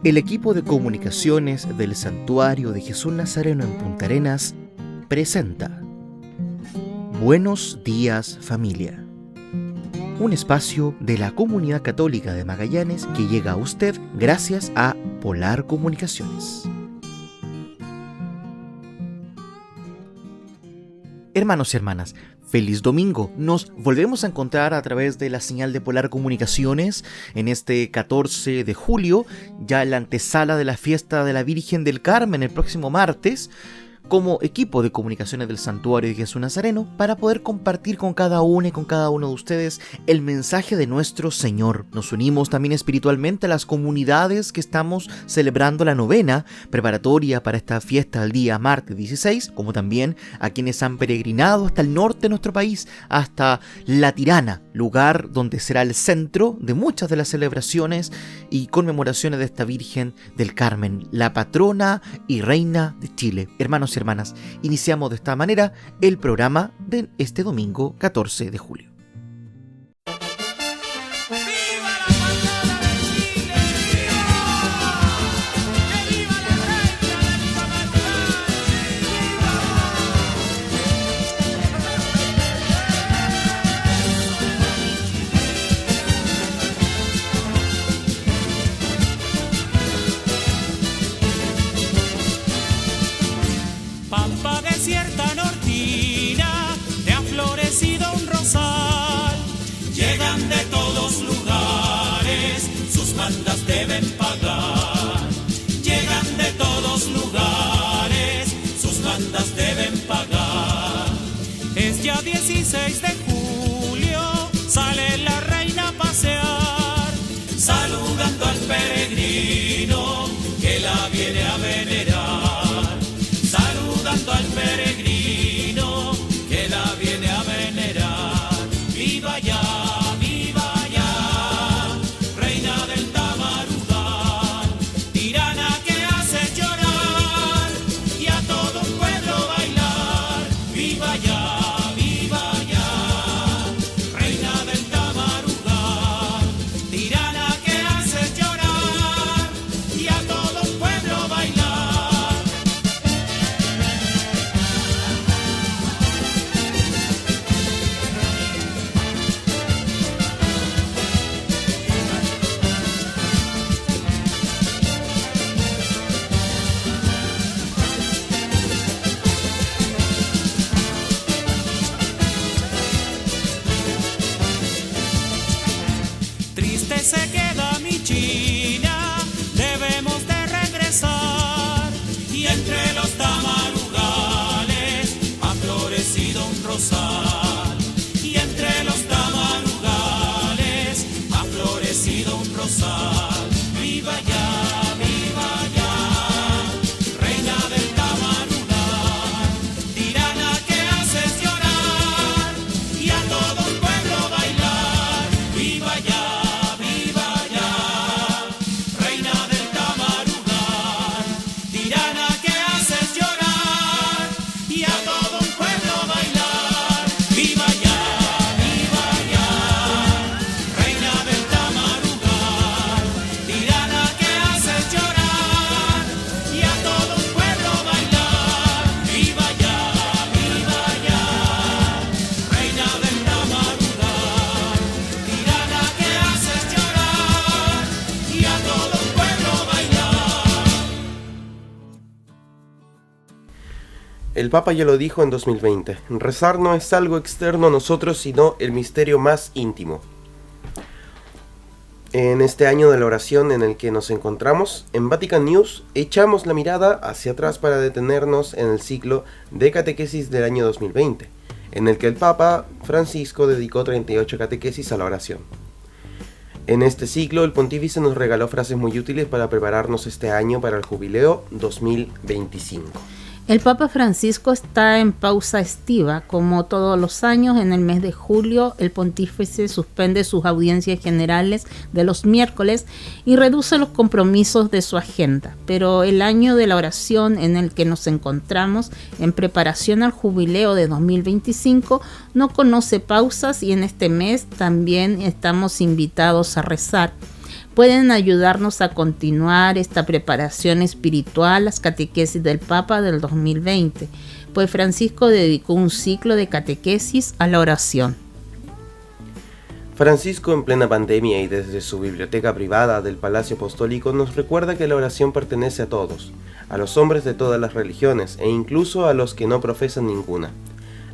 El equipo de comunicaciones del Santuario de Jesús Nazareno en Punta Arenas presenta Buenos días, familia. Un espacio de la comunidad católica de Magallanes que llega a usted gracias a Polar Comunicaciones. Hermanos y hermanas, feliz domingo. Nos volvemos a encontrar a través de la señal de Polar Comunicaciones en este 14 de julio, ya en la antesala de la fiesta de la Virgen del Carmen el próximo martes, como equipo de comunicaciones del Santuario de Jesús Nazareno, para poder compartir con cada una y con cada uno de ustedes el mensaje de nuestro Señor. Nos unimos también espiritualmente a las comunidades que estamos celebrando la novena preparatoria para esta fiesta del día martes 16, como también a quienes han peregrinado hasta el norte de nuestro país, hasta La Tirana, lugar donde será el centro de muchas de las celebraciones y conmemoraciones de esta Virgen del Carmen, la patrona y reina de Chile. Hermanos y hermanas, iniciamos de esta manera el programa de este domingo 14 de julio. Pampa desierta nortina, te ha florecido un rosal. Llegan de todos lugares, sus bandas deben pagar. Llegan de todos lugares, sus bandas deben pagar. Es ya 16 de julio, sale la reina a pasear, saludando al peregrino que la viene a venerar. Saludando al peregrino que la viene a venerar. Viva ya, reina del Tamarugal, tirana que hace llorar y a todo un pueblo bailar. Viva ya, reina del Tamarugal, tirana que hace llorar y a todo un pueblo bailar. Triste se queda mi China, debemos de regresar. Y entre los tamarugales ha florecido un rosal. Y entre los tamarugales ha florecido un rosal. Viva ya, reina del Tamarugal, tirana que haces llorar y a todo un pueblo bailar. Viva ya, reina del Tamarugal, tirana que haces llorar y a todo un pueblo bailar. Viva ya, reina del Tamarugal, tirana que haces llorar y a todo un pueblo bailar. Viva ya, reina del Tamarugal, tirana que haces llorar y a todo un pueblo bailar. El Papa ya lo dijo en 2020, rezar no es algo externo a nosotros, sino el misterio más íntimo. En este año de la oración en el que nos encontramos, en Vatican News echamos la mirada hacia atrás para detenernos en el ciclo de catequesis del año 2020, en el que el Papa Francisco dedicó 38 catequesis a la oración. En este ciclo, el pontífice nos regaló frases muy útiles para prepararnos este año para el jubileo 2025. El Papa Francisco está en pausa estiva. Como todos los años, en el mes de julio, el pontífice suspende sus audiencias generales de los miércoles y reduce los compromisos de su agenda. Pero el año de la oración en el que nos encontramos, en preparación al jubileo de 2025, no conoce pausas y en este mes también estamos invitados a rezar. pueden ayudarnos a continuar esta preparación espiritual, las catequesis del Papa del 2020, pues Francisco dedicó un ciclo de catequesis a la oración. Francisco, en plena pandemia y desde su biblioteca privada del Palacio Apostólico, nos recuerda que la oración pertenece a todos, a los hombres de todas las religiones e incluso a los que no profesan ninguna.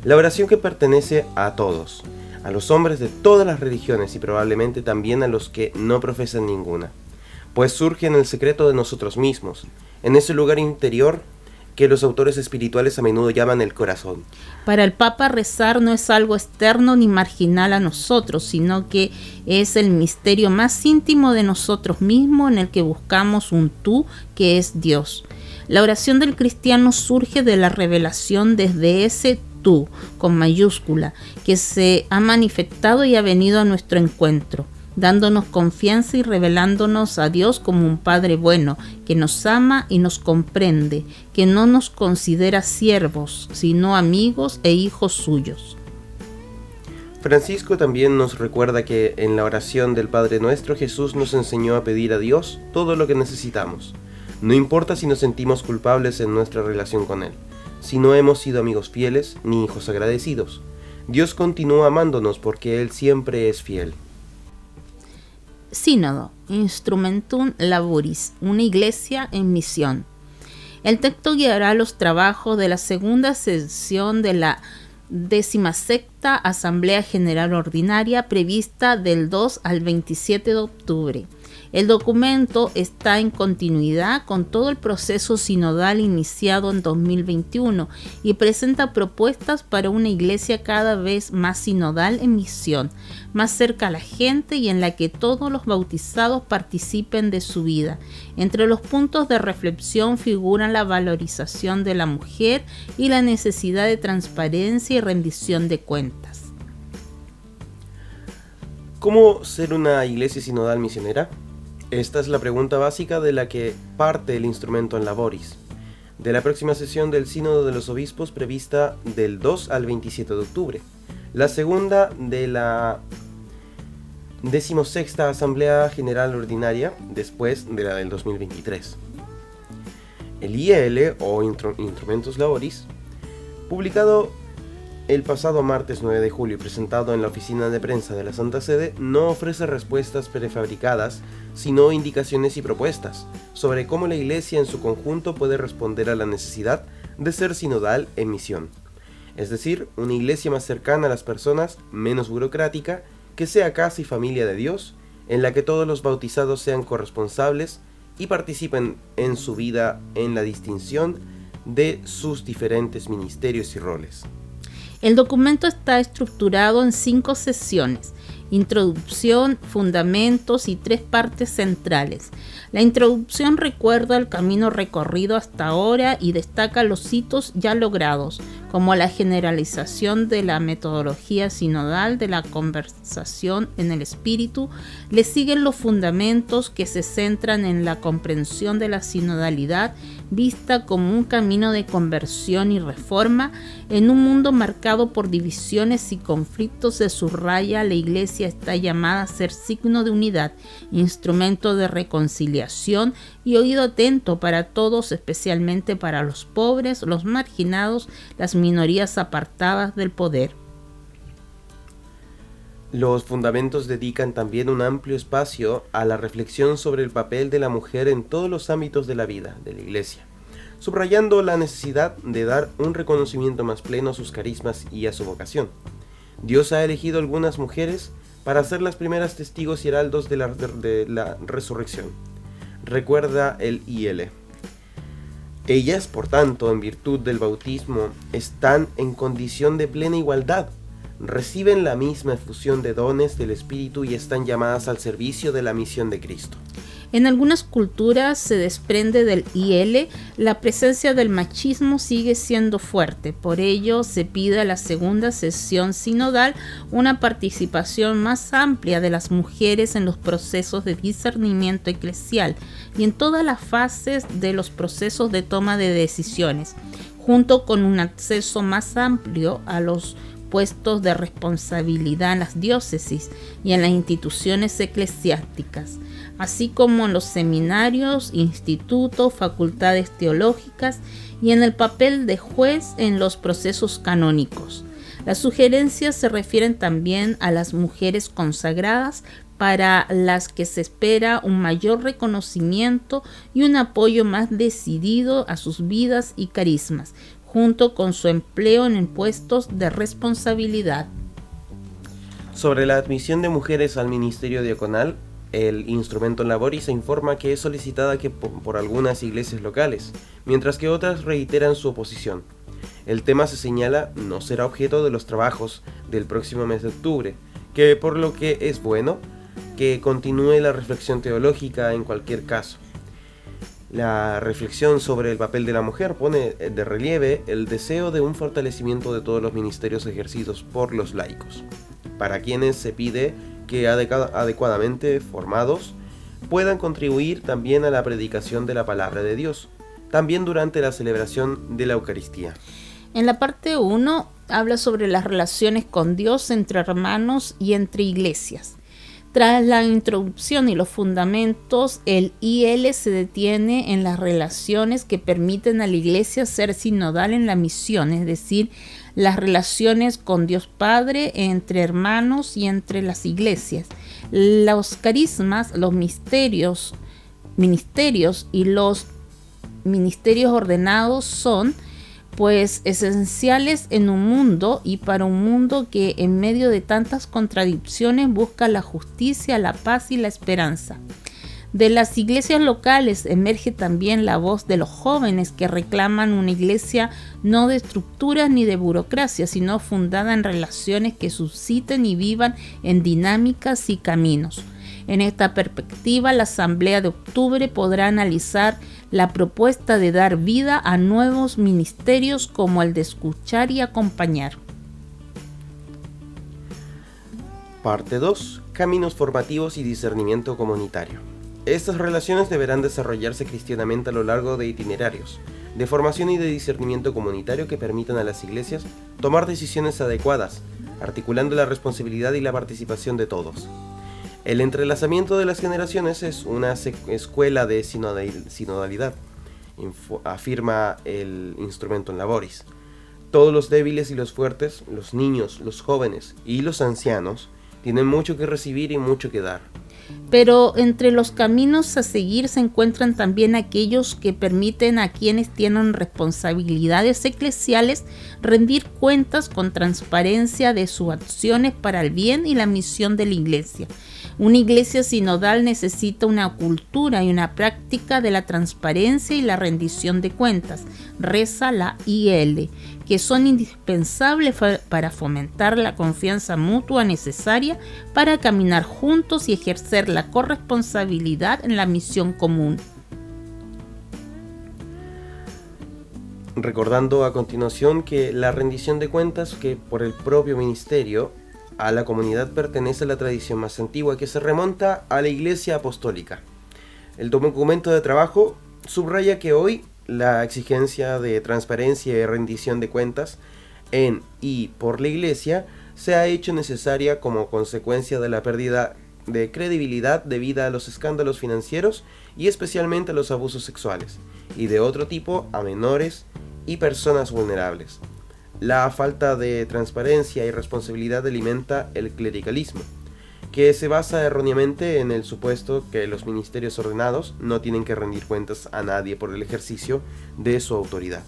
La oración que pertenece a todos, a los hombres de todas las religiones y probablemente también a los que no profesan ninguna, pues surge en el secreto de nosotros mismos, en ese lugar interior que los autores espirituales a menudo llaman el corazón. Para el Papa, rezar no es algo externo ni marginal a nosotros, sino que es el misterio más íntimo de nosotros mismos en el que buscamos un tú que es Dios. La oración del cristiano surge de la revelación desde ese tú, con mayúscula, que se ha manifestado y ha venido a nuestro encuentro, dándonos confianza y revelándonos a Dios como un Padre bueno, que nos ama y nos comprende, que no nos considera siervos, sino amigos e hijos suyos. Francisco también nos recuerda que en la oración del Padre Nuestro Jesús nos enseñó a pedir a Dios todo lo que necesitamos. No importa si nos sentimos culpables en nuestra relación con Él, si no hemos sido amigos fieles ni hijos agradecidos. Dios continúa amándonos porque Él siempre es fiel. Sínodo, Instrumentum Laboris, una iglesia en misión. El texto guiará los trabajos de la segunda sesión de la 16ª Asamblea General Ordinaria prevista del 2 al 27 de octubre. El documento está en continuidad con todo el proceso sinodal iniciado en 2021 y presenta propuestas para una iglesia cada vez más sinodal en misión, más cerca a la gente y en la que todos los bautizados participen de su vida. Entre los puntos de reflexión figuran la valorización de la mujer y la necesidad de transparencia y rendición de cuentas. ¿Cómo ser una iglesia sinodal misionera? Esta es la pregunta básica de la que parte el Instrumentum Laboris, de la próxima sesión del Sínodo de los Obispos prevista del 2 al 27 de octubre, la segunda de la 16ª Asamblea General Ordinaria después de la del 2023. El IL, o Instrumentus Laboris, publicado el pasado martes 9 de julio y presentado en la oficina de prensa de la Santa Sede, no ofrece respuestas prefabricadas, sino indicaciones y propuestas sobre cómo la Iglesia en su conjunto puede responder a la necesidad de ser sinodal en misión. Es decir, una Iglesia más cercana a las personas, menos burocrática, que sea casa y familia de Dios, en la que todos los bautizados sean corresponsables y participen en su vida en la distinción de sus diferentes ministerios y roles. El documento está estructurado en 5 sesiones: introducción, fundamentos y 3 partes centrales. La introducción recuerda el camino recorrido hasta ahora y destaca los hitos ya logrados, como la generalización de la metodología sinodal de la conversación en el espíritu. Le siguen los fundamentos, que se centran en la comprensión de la sinodalidad vista como un camino de conversión y reforma. En un mundo marcado por divisiones y conflictos, se subraya: la Iglesia está llamada a ser signo de unidad, instrumento de reconciliación y oído atento para todos, especialmente para los pobres, los marginados, las minorías apartadas del poder. Los fundamentos dedican también un amplio espacio a la reflexión sobre el papel de la mujer en todos los ámbitos de la vida de la Iglesia, subrayando la necesidad de dar un reconocimiento más pleno a sus carismas y a su vocación. Dios ha elegido algunas mujeres para ser las primeras testigos y heraldos de la resurrección, recuerda el IL. Ellas, por tanto, en virtud del bautismo, están en condición de plena igualdad, reciben la misma efusión de dones del Espíritu y están llamadas al servicio de la misión de Cristo. En algunas culturas se desprende del IL, la presencia del machismo sigue siendo fuerte. Por ello se pide a la segunda sesión sinodal una participación más amplia de las mujeres en los procesos de discernimiento eclesial y en todas las fases de los procesos de toma de decisiones, junto con un acceso más amplio a los puestos de responsabilidad en las diócesis y en las instituciones eclesiásticas, así como en los seminarios, institutos, facultades teológicas y en el papel de juez en los procesos canónicos. Las sugerencias se refieren también a las mujeres consagradas, para las que se espera un mayor reconocimiento y un apoyo más decidido a sus vidas y carismas, junto con su empleo en puestos de responsabilidad. Sobre la admisión de mujeres al ministerio diaconal, el Instrumentum Laboris informa que es solicitada por algunas iglesias locales, mientras que otras reiteran su oposición. El tema, se señala, no será objeto de los trabajos del próximo mes de octubre, que por lo que es bueno que continúe la reflexión teológica en cualquier caso. La reflexión sobre el papel de la mujer pone de relieve el deseo de un fortalecimiento de todos los ministerios ejercidos por los laicos, para quienes se pide que adecuadamente formados puedan contribuir también a la predicación de la palabra de Dios, también durante la celebración de la Eucaristía. En la parte 1 habla sobre las relaciones con Dios entre hermanos y entre iglesias. Tras la introducción y los fundamentos, el IL se detiene en las relaciones que permiten a la Iglesia ser sinodal en la misión, es decir, las relaciones con Dios Padre, entre hermanos y entre las iglesias. Los carismas, los ministerios y los ministerios ordenados son pues esenciales en un mundo y para un mundo que en medio de tantas contradicciones busca la justicia, la paz y la esperanza. De las iglesias locales emerge también la voz de los jóvenes que reclaman una iglesia no de estructuras ni de burocracia, sino fundada en relaciones que susciten y vivan en dinámicas y caminos. En esta perspectiva, la Asamblea de Octubre podrá analizar la propuesta de dar vida a nuevos ministerios como el de escuchar y acompañar. Parte 2. Caminos formativos y discernimiento comunitario. Estas relaciones deberán desarrollarse cristianamente a lo largo de itinerarios de formación y de discernimiento comunitario que permitan a las iglesias tomar decisiones adecuadas, articulando la responsabilidad y la participación de todos. El entrelazamiento de las generaciones es una escuela de sinodalidad, afirma el Instrumentum Laboris. Todos los débiles y los fuertes, los niños, los jóvenes y los ancianos, tienen mucho que recibir y mucho que dar. Pero entre los caminos a seguir se encuentran también aquellos que permiten a quienes tienen responsabilidades eclesiales rendir cuentas con transparencia de sus acciones para el bien y la misión de la iglesia. Una iglesia sinodal necesita una cultura y una práctica de la transparencia y la rendición de cuentas, reza la IL, que son indispensables para fomentar la confianza mutua necesaria para caminar juntos y ejercer la corresponsabilidad en la misión común. Recordando a continuación que la rendición de cuentas que por el propio ministerio a la comunidad pertenece a la tradición más antigua que se remonta a la Iglesia Apostólica. El documento de trabajo subraya que hoy la exigencia de transparencia y rendición de cuentas en y por la Iglesia se ha hecho necesaria como consecuencia de la pérdida de credibilidad debida a los escándalos financieros y especialmente a los abusos sexuales y de otro tipo a menores y personas vulnerables. La falta de transparencia y responsabilidad alimenta el clericalismo, que se basa erróneamente en el supuesto que los ministerios ordenados no tienen que rendir cuentas a nadie por el ejercicio de su autoridad.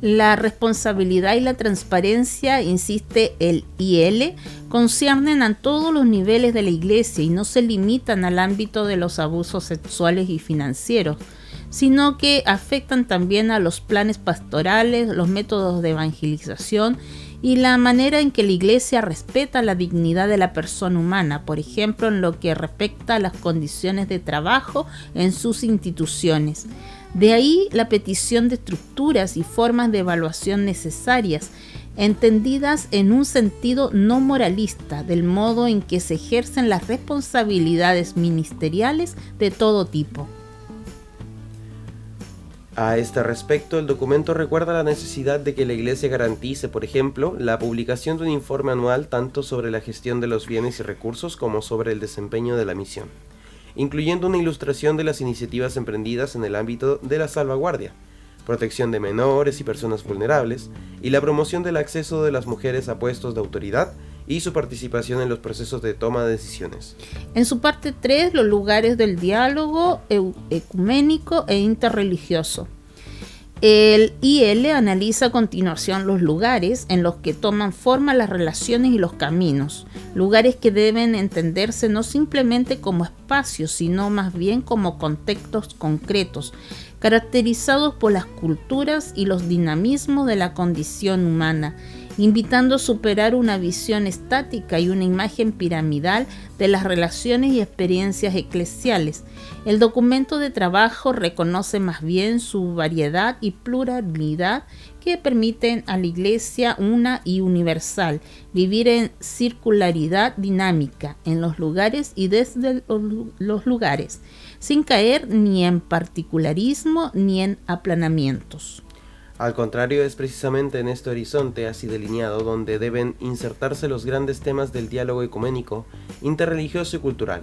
La responsabilidad y la transparencia, insiste el IL, conciernen a todos los niveles de la iglesia y no se limitan al ámbito de los abusos sexuales y financieros, sino que afectan también a los planes pastorales, los métodos de evangelización y la manera en que la iglesia respeta la dignidad de la persona humana, por ejemplo, en lo que respecta a las condiciones de trabajo en sus instituciones. De ahí la petición de estructuras y formas de evaluación necesarias, entendidas en un sentido no moralista, del modo en que se ejercen las responsabilidades ministeriales de todo tipo. A este respecto, el documento recuerda la necesidad de que la Iglesia garantice, por ejemplo, la publicación de un informe anual tanto sobre la gestión de los bienes y recursos como sobre el desempeño de la misión, incluyendo una ilustración de las iniciativas emprendidas en el ámbito de la salvaguardia, protección de menores y personas vulnerables, y la promoción del acceso de las mujeres a puestos de autoridad y su participación en los procesos de toma de decisiones. En su parte 3, los lugares del diálogo ecuménico e interreligioso. El IL analiza a continuación los lugares en los que toman forma las relaciones y los caminos, lugares que deben entenderse no simplemente como espacios, sino más bien como contextos concretos, caracterizados por las culturas y los dinamismos de la condición humana, invitando a superar una visión estática y una imagen piramidal de las relaciones y experiencias eclesiales. El documento de trabajo reconoce más bien su variedad y pluralidad que permiten a la Iglesia una y universal vivir en circularidad dinámica en los lugares y desde los lugares, sin caer ni en particularismo ni en aplanamientos. Al contrario, es precisamente en este horizonte así delineado donde deben insertarse los grandes temas del diálogo ecuménico, interreligioso y cultural.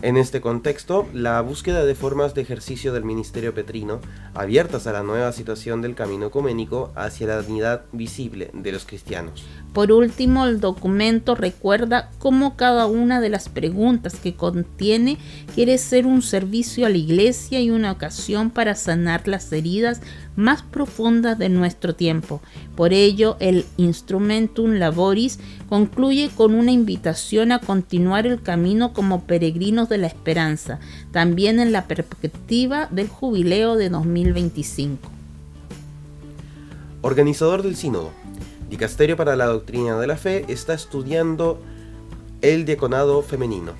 En este contexto, la búsqueda de formas de ejercicio del ministerio petrino, abiertas a la nueva situación del camino ecuménico hacia la unidad visible de los cristianos. Por último, el documento recuerda cómo cada una de las preguntas que contiene quiere ser un servicio a la Iglesia y una ocasión para sanar las heridas más profundas de nuestro tiempo. Por ello, el Instrumentum Laboris concluye con una invitación a continuar el camino como peregrinos de la esperanza, también en la perspectiva del jubileo de 2025. Organizador del Sínodo. Dicasterio para la Doctrina de la Fe está estudiando el diaconado femenino.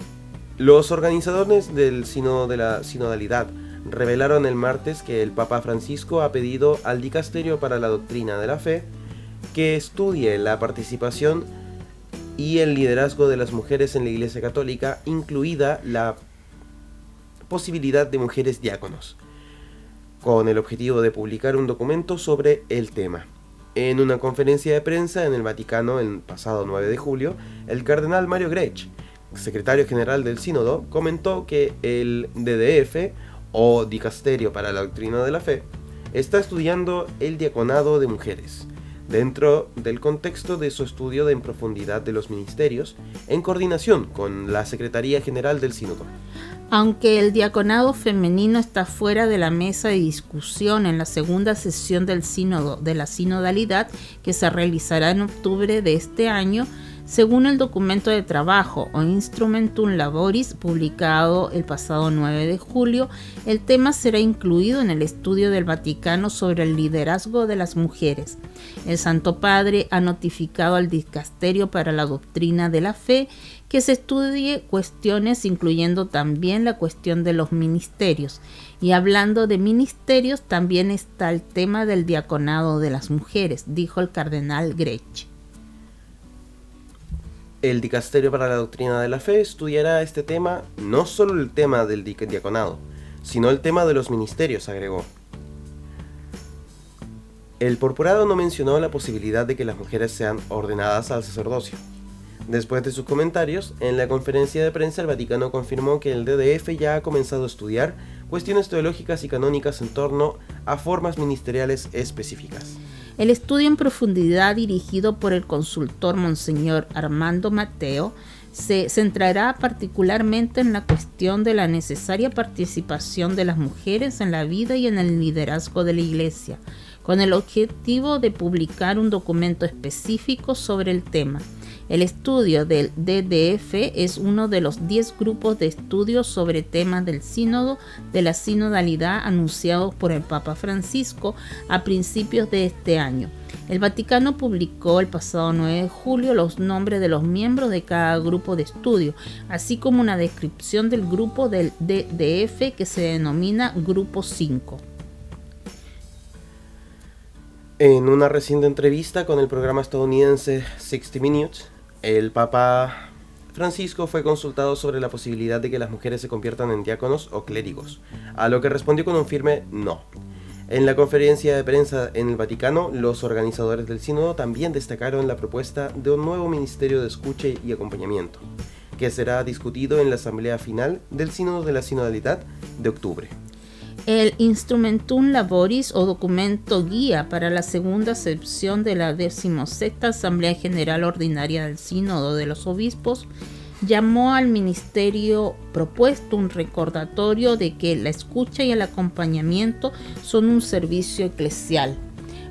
Los organizadores del Sínodo de la Sinodalidad revelaron el martes que el Papa Francisco ha pedido al Dicasterio para la Doctrina de la Fe que estudie la participación y el liderazgo de las mujeres en la Iglesia Católica, incluida la posibilidad de mujeres diáconos, con el objetivo de publicar un documento sobre el tema. En una conferencia de prensa en el Vaticano el pasado 9 de julio, el cardenal Mario Grech, secretario general del Sínodo, comentó que el DDF, o Dicasterio para la Doctrina de la Fe, está estudiando el diaconado de mujeres, dentro del contexto de su estudio en profundidad de los ministerios, en coordinación con la Secretaría General del Sínodo. Aunque el diaconado femenino está fuera de la mesa de discusión en la segunda sesión del Sínodo de la Sinodalidad, que se realizará en octubre de este año, según el documento de trabajo o Instrumentum Laboris publicado el pasado 9 de julio, el tema será incluido en el estudio del Vaticano sobre el liderazgo de las mujeres. El Santo Padre ha notificado al Dicasterio para la Doctrina de la Fe que se estudie cuestiones incluyendo también la cuestión de los ministerios. Y hablando de ministerios, también está el tema del diaconado de las mujeres, dijo el cardenal Grech. El Dicasterio para la Doctrina de la Fe estudiará este tema, no solo el tema del diaconado, sino el tema de los ministerios, agregó. El porporado no mencionó la posibilidad de que las mujeres sean ordenadas al sacerdocio. Después de sus comentarios, en la conferencia de prensa el Vaticano confirmó que el DDF ya ha comenzado a estudiar cuestiones teológicas y canónicas en torno a formas ministeriales específicas. El estudio en profundidad dirigido por el consultor Monseñor Armando Mateo se centrará particularmente en la cuestión de la necesaria participación de las mujeres en la vida y en el liderazgo de la Iglesia, con el objetivo de publicar un documento específico sobre el tema. El estudio del DDF es uno de los 10 grupos de estudios sobre temas del sínodo de la sinodalidad anunciados por el Papa Francisco a principios de este año. El Vaticano publicó el pasado 9 de julio los nombres de los miembros de cada grupo de estudio, así como una descripción del grupo del DDF que se denomina Grupo 5. En una reciente entrevista con el programa estadounidense 60 Minutes, el Papa Francisco fue consultado sobre la posibilidad de que las mujeres se conviertan en diáconos o clérigos, a lo que respondió con un firme no. En la conferencia de prensa en el Vaticano, los organizadores del sínodo también destacaron la propuesta de un nuevo ministerio de escucha y acompañamiento, que será discutido en la asamblea final del sínodo de la sinodalidad de octubre. El Instrumentum Laboris o documento guía para la segunda sesión de la 16ª Asamblea General Ordinaria del Sínodo de los Obispos llamó al ministerio propuesto un recordatorio de que la escucha y el acompañamiento son un servicio eclesial.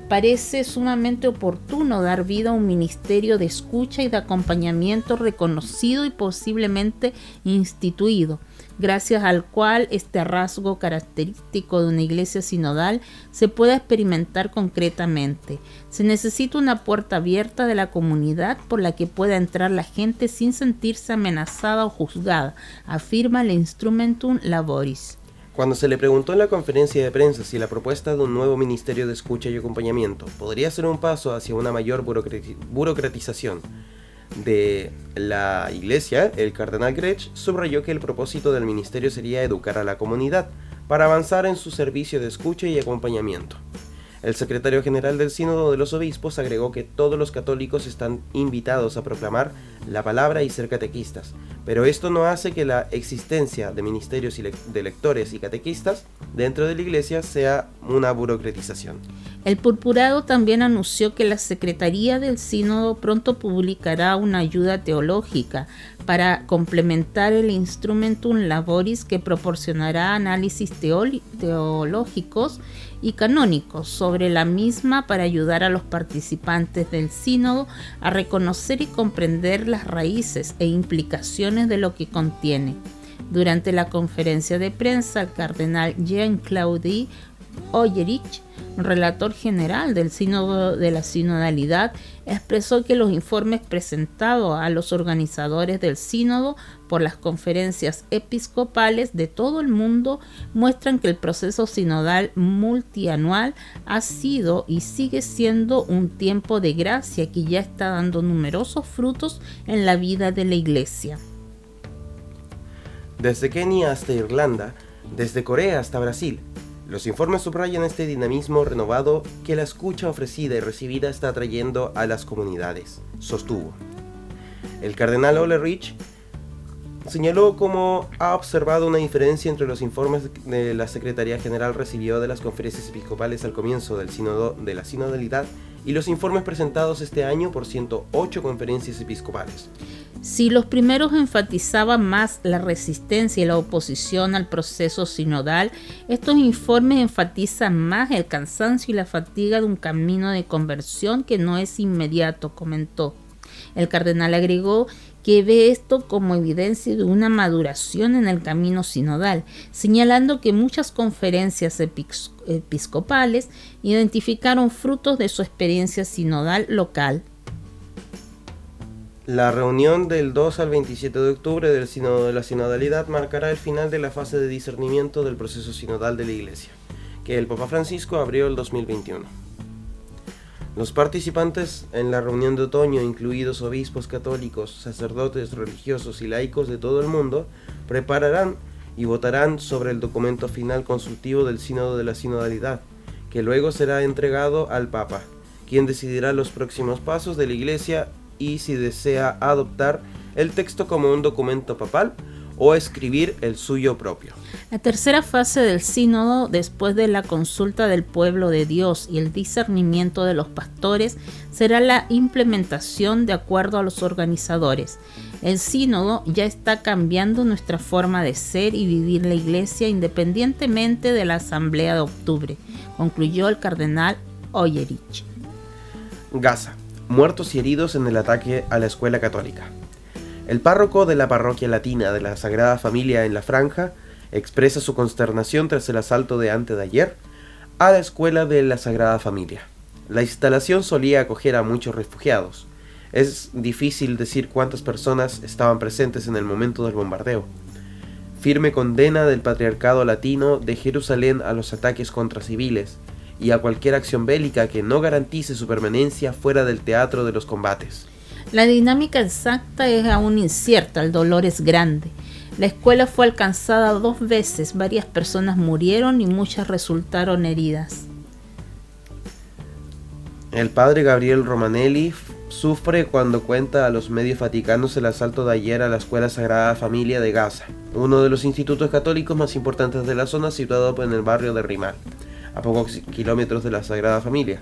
Parece sumamente oportuno dar vida a un ministerio de escucha y de acompañamiento reconocido y posiblemente instituido, gracias al cual este rasgo característico de una iglesia sinodal se pueda experimentar concretamente. Se necesita una puerta abierta de la comunidad por la que pueda entrar la gente sin sentirse amenazada o juzgada, afirma el Instrumentum Laboris. Cuando se le preguntó en la conferencia de prensa si la propuesta de un nuevo ministerio de escucha y acompañamiento podría ser un paso hacia una mayor burocratización de la Iglesia, el cardenal Grech subrayó que el propósito del ministerio sería educar a la comunidad para avanzar en su servicio de escucha y acompañamiento. El secretario general del Sínodo de los Obispos agregó que todos los católicos están invitados a proclamar la palabra y ser catequistas, pero esto no hace que la existencia de ministerios de lectores y catequistas dentro de la Iglesia sea una burocratización. El purpurado también anunció que la Secretaría del Sínodo pronto publicará una ayuda teológica para complementar el Instrumentum Laboris que proporcionará análisis teológicos y canónicos sobre la misma para ayudar a los participantes del sínodo a reconocer y comprender las raíces e implicaciones de lo que contiene. Durante la conferencia de prensa, el cardenal Jean-Claude Oyerich, relator general del Sínodo de la Sinodalidad, expresó que los informes presentados a los organizadores del sínodo por las conferencias episcopales de todo el mundo muestran que el proceso sinodal multianual ha sido y sigue siendo un tiempo de gracia que ya está dando numerosos frutos en la vida de la Iglesia. Desde Kenia hasta Irlanda, desde Corea hasta Brasil, los informes subrayan este dinamismo renovado que la escucha ofrecida y recibida está trayendo a las comunidades, sostuvo. El cardenal Oyerich señaló cómo ha observado una diferencia entre los informes que la Secretaría General recibió de las conferencias episcopales al comienzo del sínodo de la sinodalidad y los informes presentados este año por 108 conferencias episcopales. Si los primeros enfatizaban más la resistencia y la oposición al proceso sinodal, estos informes enfatizan más el cansancio y la fatiga de un camino de conversión que no es inmediato, comentó. El cardenal agregó que ve esto como evidencia de una maduración en el camino sinodal, señalando que muchas conferencias episcopales identificaron frutos de su experiencia sinodal local. La reunión del 2 al 27 de octubre del Sínodo de la Sinodalidad marcará el final de la fase de discernimiento del proceso sinodal de la Iglesia, que el Papa Francisco abrió el 2021. Los participantes en la reunión de otoño, incluidos obispos católicos, sacerdotes religiosos y laicos de todo el mundo, prepararán y votarán sobre el documento final consultivo del Sínodo de la Sinodalidad, que luego será entregado al Papa, quien decidirá los próximos pasos de la Iglesia y si desea adoptar el texto como un documento papal o escribir el suyo propio. La tercera fase del sínodo, después de la consulta del pueblo de Dios y el discernimiento de los pastores, será la implementación de acuerdo a los organizadores. El sínodo ya está cambiando nuestra forma de ser y vivir la Iglesia independientemente de la asamblea de octubre, concluyó el cardenal Oyerich. Gaza. Muertos y heridos en el ataque a la escuela católica. El párroco de la parroquia latina de la Sagrada Familia en la Franja expresa su consternación tras el asalto de antes de ayer a la escuela de la Sagrada Familia. La instalación solía acoger a muchos refugiados. Es difícil decir cuántas personas estaban presentes en el momento del bombardeo. Firme condena del Patriarcado Latino de Jerusalén a los ataques contra civiles y a cualquier acción bélica que no garantice su permanencia fuera del teatro de los combates. La dinámica exacta es aún incierta, el dolor es grande. La escuela fue alcanzada 2 veces, varias personas murieron y muchas resultaron heridas. El padre Gabriel Romanelli sufre cuando cuenta a los medios vaticanos el asalto de ayer a la Escuela Sagrada Familia de Gaza, uno de los institutos católicos más importantes de la zona, situado en el barrio de Rimal, a pocos kilómetros de la Sagrada Familia.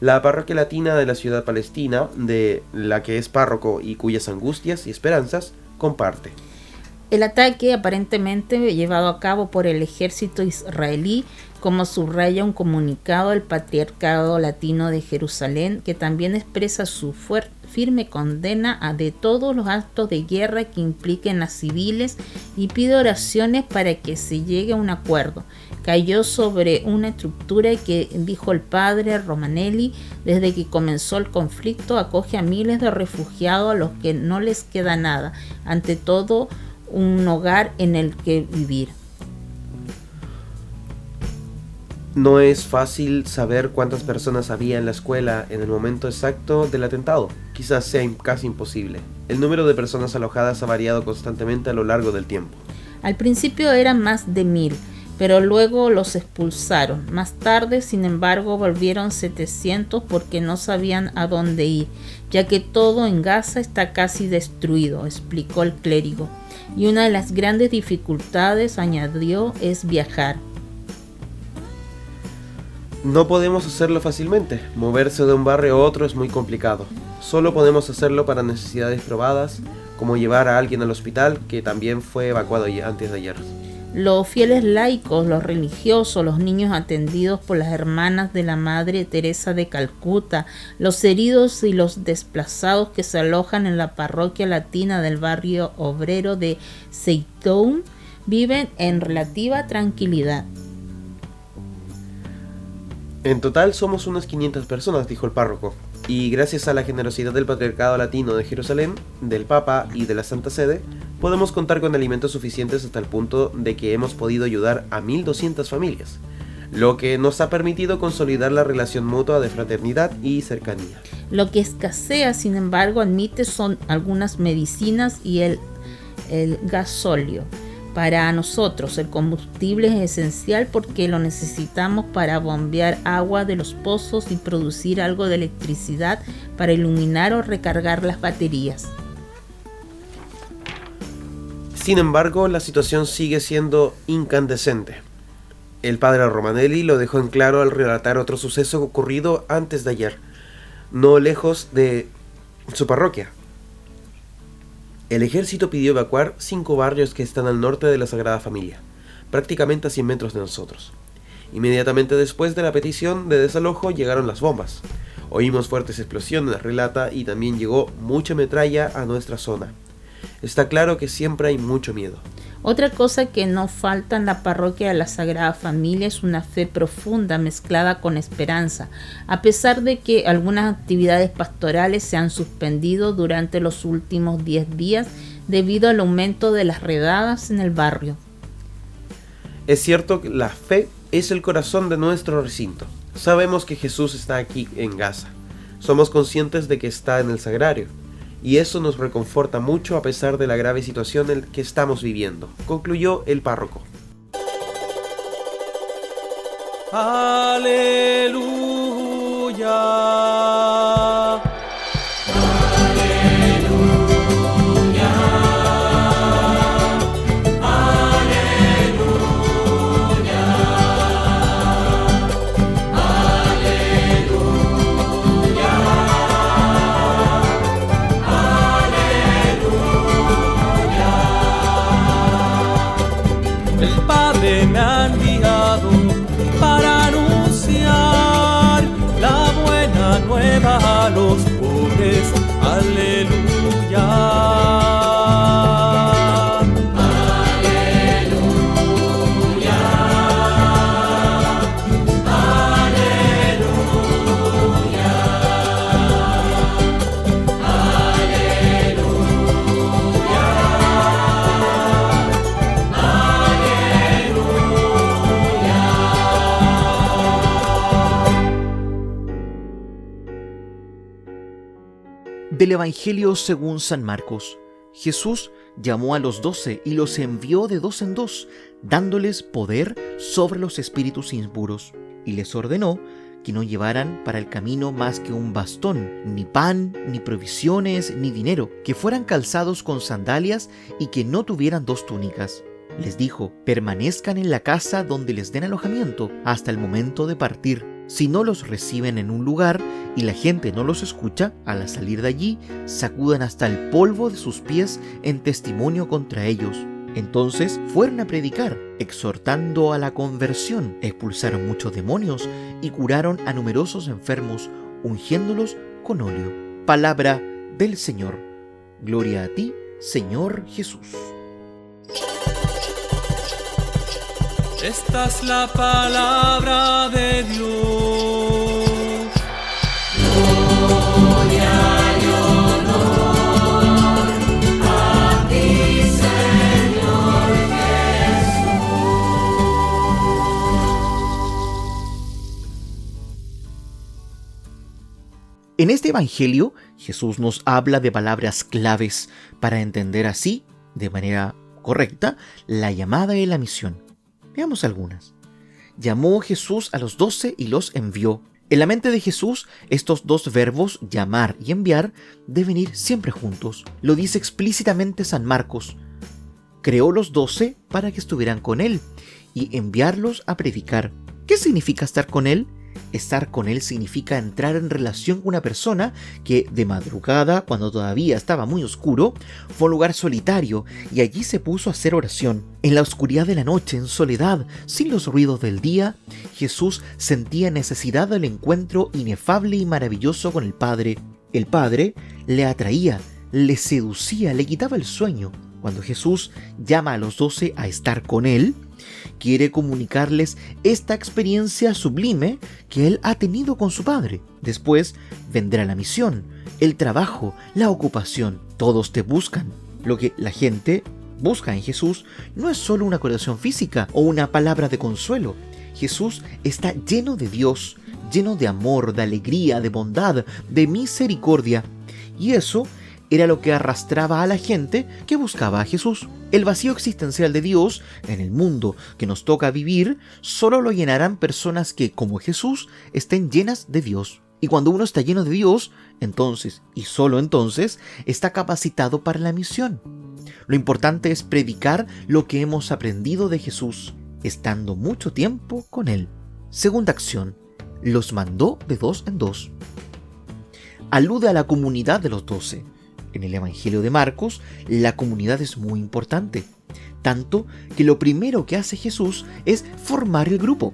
La parroquia latina de la ciudad palestina, de la que es párroco y cuyas angustias y esperanzas comparte. El ataque aparentemente llevado a cabo por el ejército israelí, como subraya un comunicado del Patriarcado Latino de Jerusalén, que también expresa su firme condena de todos los actos de guerra que impliquen a civiles y pide oraciones para que se llegue a un acuerdo. Cayó sobre una estructura que, dijo el padre Romanelli, desde que comenzó el conflicto acoge a miles de refugiados a los que no les queda nada, ante todo un hogar en el que vivir. No es fácil saber cuántas personas había en la escuela en el momento exacto del atentado. Quizás sea casi imposible. El número de personas alojadas ha variado constantemente a lo largo del tiempo. Al principio eran más de 1000, pero luego los expulsaron. Más tarde, sin embargo, volvieron 700 porque no sabían a dónde ir, ya que todo en Gaza está casi destruido, explicó el clérigo. Y una de las grandes dificultades, añadió, es viajar. No podemos hacerlo fácilmente. Moverse de un barrio a otro es muy complicado. Solo podemos hacerlo para necesidades probadas, como llevar a alguien al hospital, que también fue evacuado antes de ayer. Los fieles laicos, los religiosos, los niños atendidos por las hermanas de la Madre Teresa de Calcuta, los heridos y los desplazados que se alojan en la parroquia latina del barrio obrero de Zeitoun viven en relativa tranquilidad. En total somos unas 500 personas, dijo el párroco, y gracias a la generosidad del Patriarcado Latino de Jerusalén, del Papa y de la Santa Sede, podemos contar con alimentos suficientes hasta el punto de que hemos podido ayudar a 1.200 familias, lo que nos ha permitido consolidar la relación mutua de fraternidad y cercanía. Lo que escasea, sin embargo, admite son algunas medicinas y el gasóleo. Para nosotros el combustible es esencial porque lo necesitamos para bombear agua de los pozos y producir algo de electricidad para iluminar o recargar las baterías. Sin embargo, la situación sigue siendo incandescente. El padre Romanelli lo dejó en claro al relatar otro suceso ocurrido antes de ayer, no lejos de su parroquia. El ejército pidió evacuar 5 barrios que están al norte de la Sagrada Familia, prácticamente a 100 metros de nosotros. Inmediatamente después de la petición de desalojo llegaron las bombas. Oímos fuertes explosiones, relata, y también llegó mucha metralla a nuestra zona. Está claro que siempre hay mucho miedo. Otra cosa que no falta en la parroquia de la Sagrada Familia es una fe profunda mezclada con esperanza, a pesar de que algunas actividades pastorales se han suspendido durante los últimos 10 días debido al aumento de las redadas en el barrio. Es cierto que la fe es el corazón de nuestro recinto. Sabemos que Jesús está aquí en Gaza. Somos conscientes de que está en el sagrario. Y eso nos reconforta mucho a pesar de la grave situación en que estamos viviendo, concluyó el párroco. Aleluya. El Padre me ha enviado para anunciar la buena nueva a los pobres. Aleluya. Del Evangelio según San Marcos. Jesús llamó a los 12 y los envió de 2 en 2, dándoles poder sobre los espíritus impuros, y les ordenó que no llevaran para el camino más que un bastón, ni pan, ni provisiones, ni dinero, que fueran calzados con sandalias y que no tuvieran 2 túnicas. Les dijo: permanezcan en la casa donde les den alojamiento hasta el momento de partir. Si no los reciben en un lugar y la gente no los escucha, al salir de allí, sacudan hasta el polvo de sus pies en testimonio contra ellos. Entonces fueron a predicar, exhortando a la conversión, expulsaron muchos demonios y curaron a numerosos enfermos, ungiéndolos con óleo. Palabra del Señor. Gloria a ti, Señor Jesús. Esta es la palabra de Dios. Gloria y honor a ti, Señor Jesús. En este evangelio, Jesús nos habla de palabras claves para entender así, de manera correcta, la llamada y la misión. Veamos algunas. Llamó Jesús a los 12 y los envió. En la mente de Jesús, estos 2 verbos, llamar y enviar, deben ir siempre juntos. Lo dice explícitamente San Marcos. Creó los 12 para que estuvieran con Él y enviarlos a predicar. ¿Qué significa estar con Él? Estar con Él significa entrar en relación con una persona que de madrugada, cuando todavía estaba muy oscuro, fue a un lugar solitario y allí se puso a hacer oración. En la oscuridad de la noche, en soledad, sin los ruidos del día, Jesús sentía necesidad del encuentro inefable y maravilloso con el Padre. El Padre le atraía, le seducía, le quitaba el sueño. Cuando Jesús llama a los 12 a estar con Él, quiere comunicarles esta experiencia sublime que Él ha tenido con su Padre. Después vendrá la misión, el trabajo, la ocupación. Todos te buscan. Lo que la gente busca en Jesús no es solo una curación física o una palabra de consuelo. Jesús está lleno de Dios, lleno de amor, de alegría, de bondad, de misericordia. Y eso era lo que arrastraba a la gente que buscaba a Jesús. El vacío existencial de Dios en el mundo que nos toca vivir solo lo llenarán personas que, como Jesús, estén llenas de Dios. Y cuando uno está lleno de Dios, entonces, y solo entonces, está capacitado para la misión. Lo importante es predicar lo que hemos aprendido de Jesús, estando mucho tiempo con Él. Segunda acción, los mandó de 2 en 2. Alude a la comunidad de los 12. En el Evangelio de Marcos, la comunidad es muy importante, tanto que lo primero que hace Jesús es formar el grupo.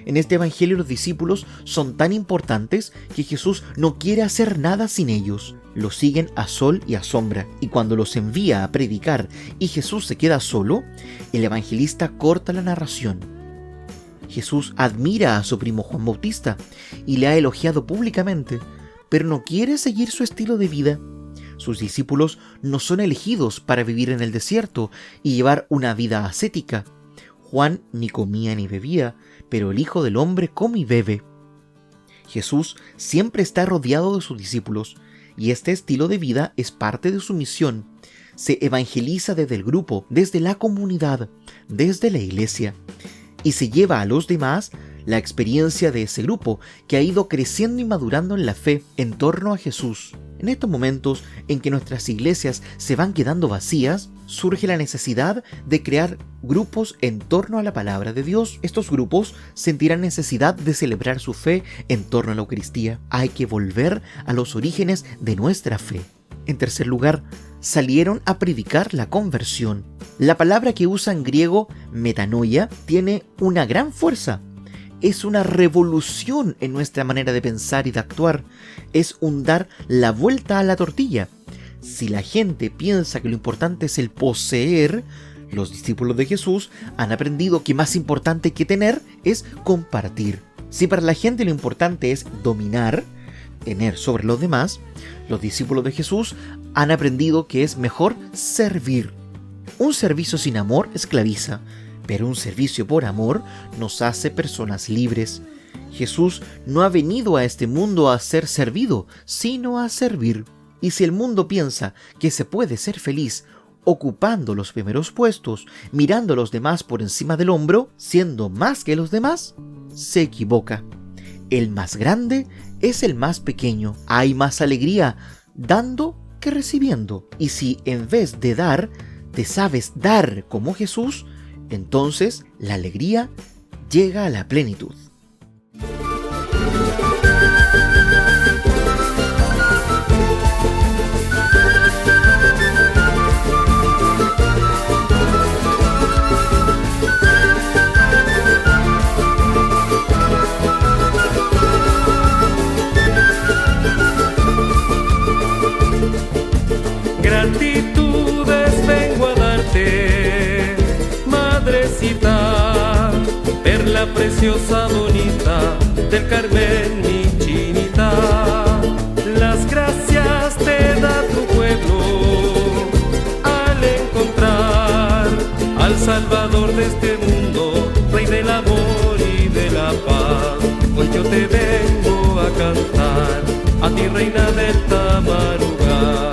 En este Evangelio los discípulos son tan importantes que Jesús no quiere hacer nada sin ellos. Los siguen a sol y a sombra, y cuando los envía a predicar y Jesús se queda solo, el evangelista corta la narración. Jesús admira a su primo Juan Bautista y le ha elogiado públicamente, pero no quiere seguir su estilo de vida. Sus discípulos no son elegidos para vivir en el desierto y llevar una vida ascética. Juan ni comía ni bebía, pero el Hijo del Hombre come y bebe. Jesús siempre está rodeado de sus discípulos, y este estilo de vida es parte de su misión. Se evangeliza desde el grupo, desde la comunidad, desde la iglesia, y se lleva a los demás la experiencia de ese grupo que ha ido creciendo y madurando en la fe en torno a Jesús. En estos momentos en que nuestras iglesias se van quedando vacías, surge la necesidad de crear grupos en torno a la palabra de Dios. Estos grupos sentirán necesidad de celebrar su fe en torno a la Eucaristía. Hay que volver a los orígenes de nuestra fe. En tercer lugar, salieron a predicar la conversión. La palabra que usa en griego, metanoia, tiene una gran fuerza. Es una revolución en nuestra manera de pensar y de actuar. Es un dar la vuelta a la tortilla. Si la gente piensa que lo importante es el poseer, los discípulos de Jesús han aprendido que más importante que tener es compartir. Si para la gente lo importante es dominar, tener sobre los demás, los discípulos de Jesús han aprendido que es mejor servir. Un servicio sin amor esclaviza, pero un servicio por amor nos hace personas libres. Jesús no ha venido a este mundo a ser servido, sino a servir. Y si el mundo piensa que se puede ser feliz ocupando los primeros puestos, mirando a los demás por encima del hombro, siendo más que los demás, se equivoca. el más grande es el más pequeño. Hay más alegría dando que recibiendo. Y si en vez de dar, te sabes dar como Jesús, entonces la alegría llega a la plenitud. Gratitudes vengo a darte, madrecita, perla preciosa, bonita, del Carmen, mi chinita. Las gracias te da tu pueblo al encontrar al Salvador de este mundo, Rey del amor y de la paz. Hoy yo te vengo a cantar, a ti reina del Tamarugal.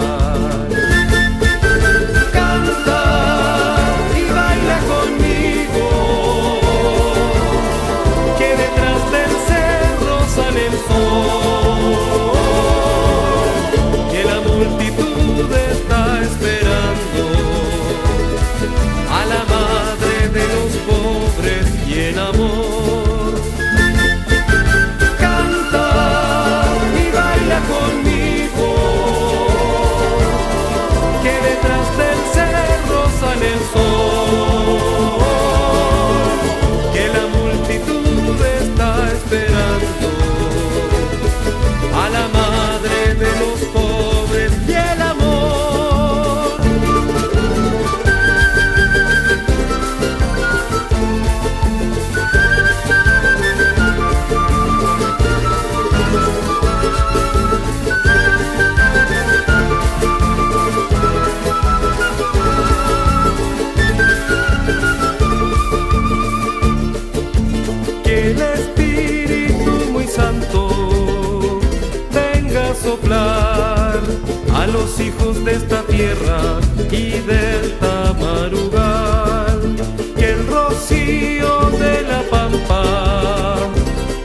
A los hijos de esta tierra y del Tamarugal, que el rocío de la pampa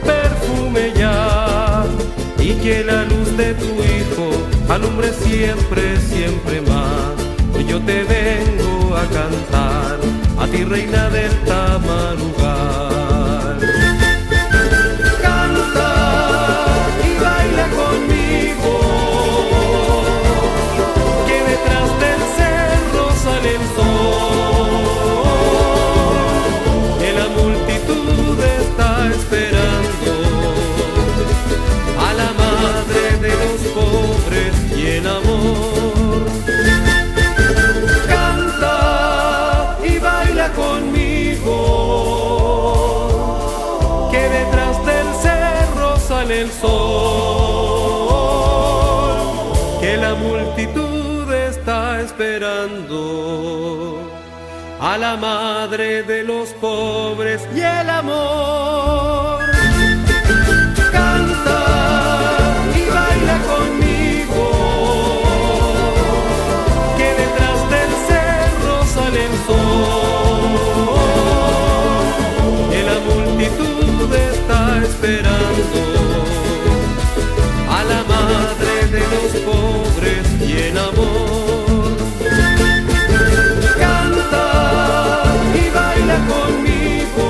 perfume ya, y que la luz de tu hijo alumbre siempre, siempre más. Hoy yo te vengo a cantar, a ti reina del Tamarugal. El sol, que la multitud está esperando a la madre de los pobres y el amor. Canta y baila conmigo, que detrás del cerro sale el sol, que la multitud está esperando a la madre de los pobres y el amor. Canta y baila conmigo,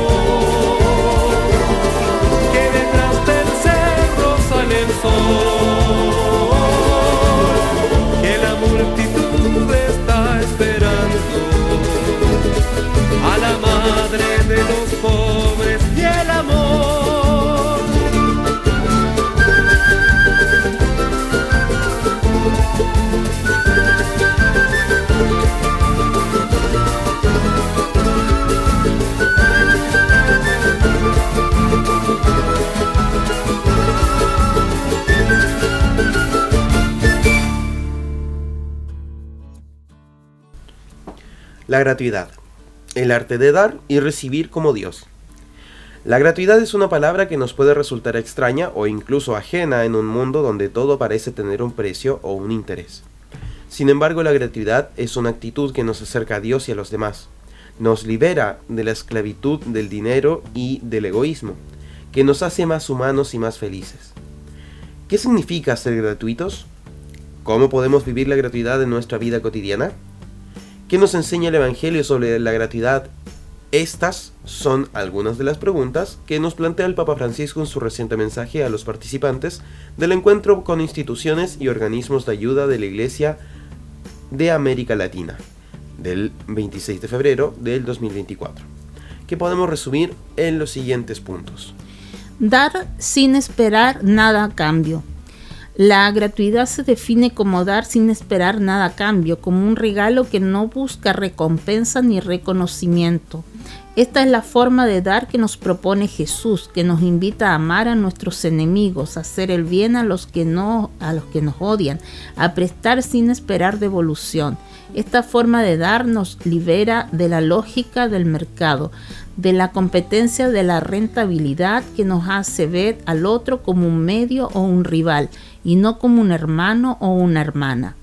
que detrás del cerro sale el sol, que la multitud está esperando a la madre de los pobres y el amor. La gratuidad, el arte de dar y recibir como Dios. La gratuidad es una palabra que nos puede resultar extraña o incluso ajena en un mundo donde todo parece tener un precio o un interés. Sin embargo, la gratuidad es una actitud que nos acerca a Dios y a los demás. Nos libera de la esclavitud del dinero y del egoísmo, que nos hace más humanos y más felices. ¿Qué significa ser gratuitos? ¿Cómo podemos vivir la gratuidad en nuestra vida cotidiana? ¿Qué nos enseña el Evangelio sobre la gratuidad? Estas son algunas de las preguntas que nos plantea el Papa Francisco en su reciente mensaje a los participantes del encuentro con instituciones y organismos de ayuda de la Iglesia de América Latina, del 26 de febrero del 2024, que podemos resumir en los siguientes puntos. Dar sin esperar nada a cambio. La gratuidad se define como dar sin esperar nada a cambio, como un regalo que no busca recompensa ni reconocimiento. Esta es la forma de dar que nos propone Jesús, que nos invita a amar a nuestros enemigos, a hacer el bien a los que nos odian, a prestar sin esperar devolución. Esta forma de dar nos libera de la lógica del mercado, de la competencia de la rentabilidad que nos hace ver al otro como un medio o un rival y no como un hermano o una hermana.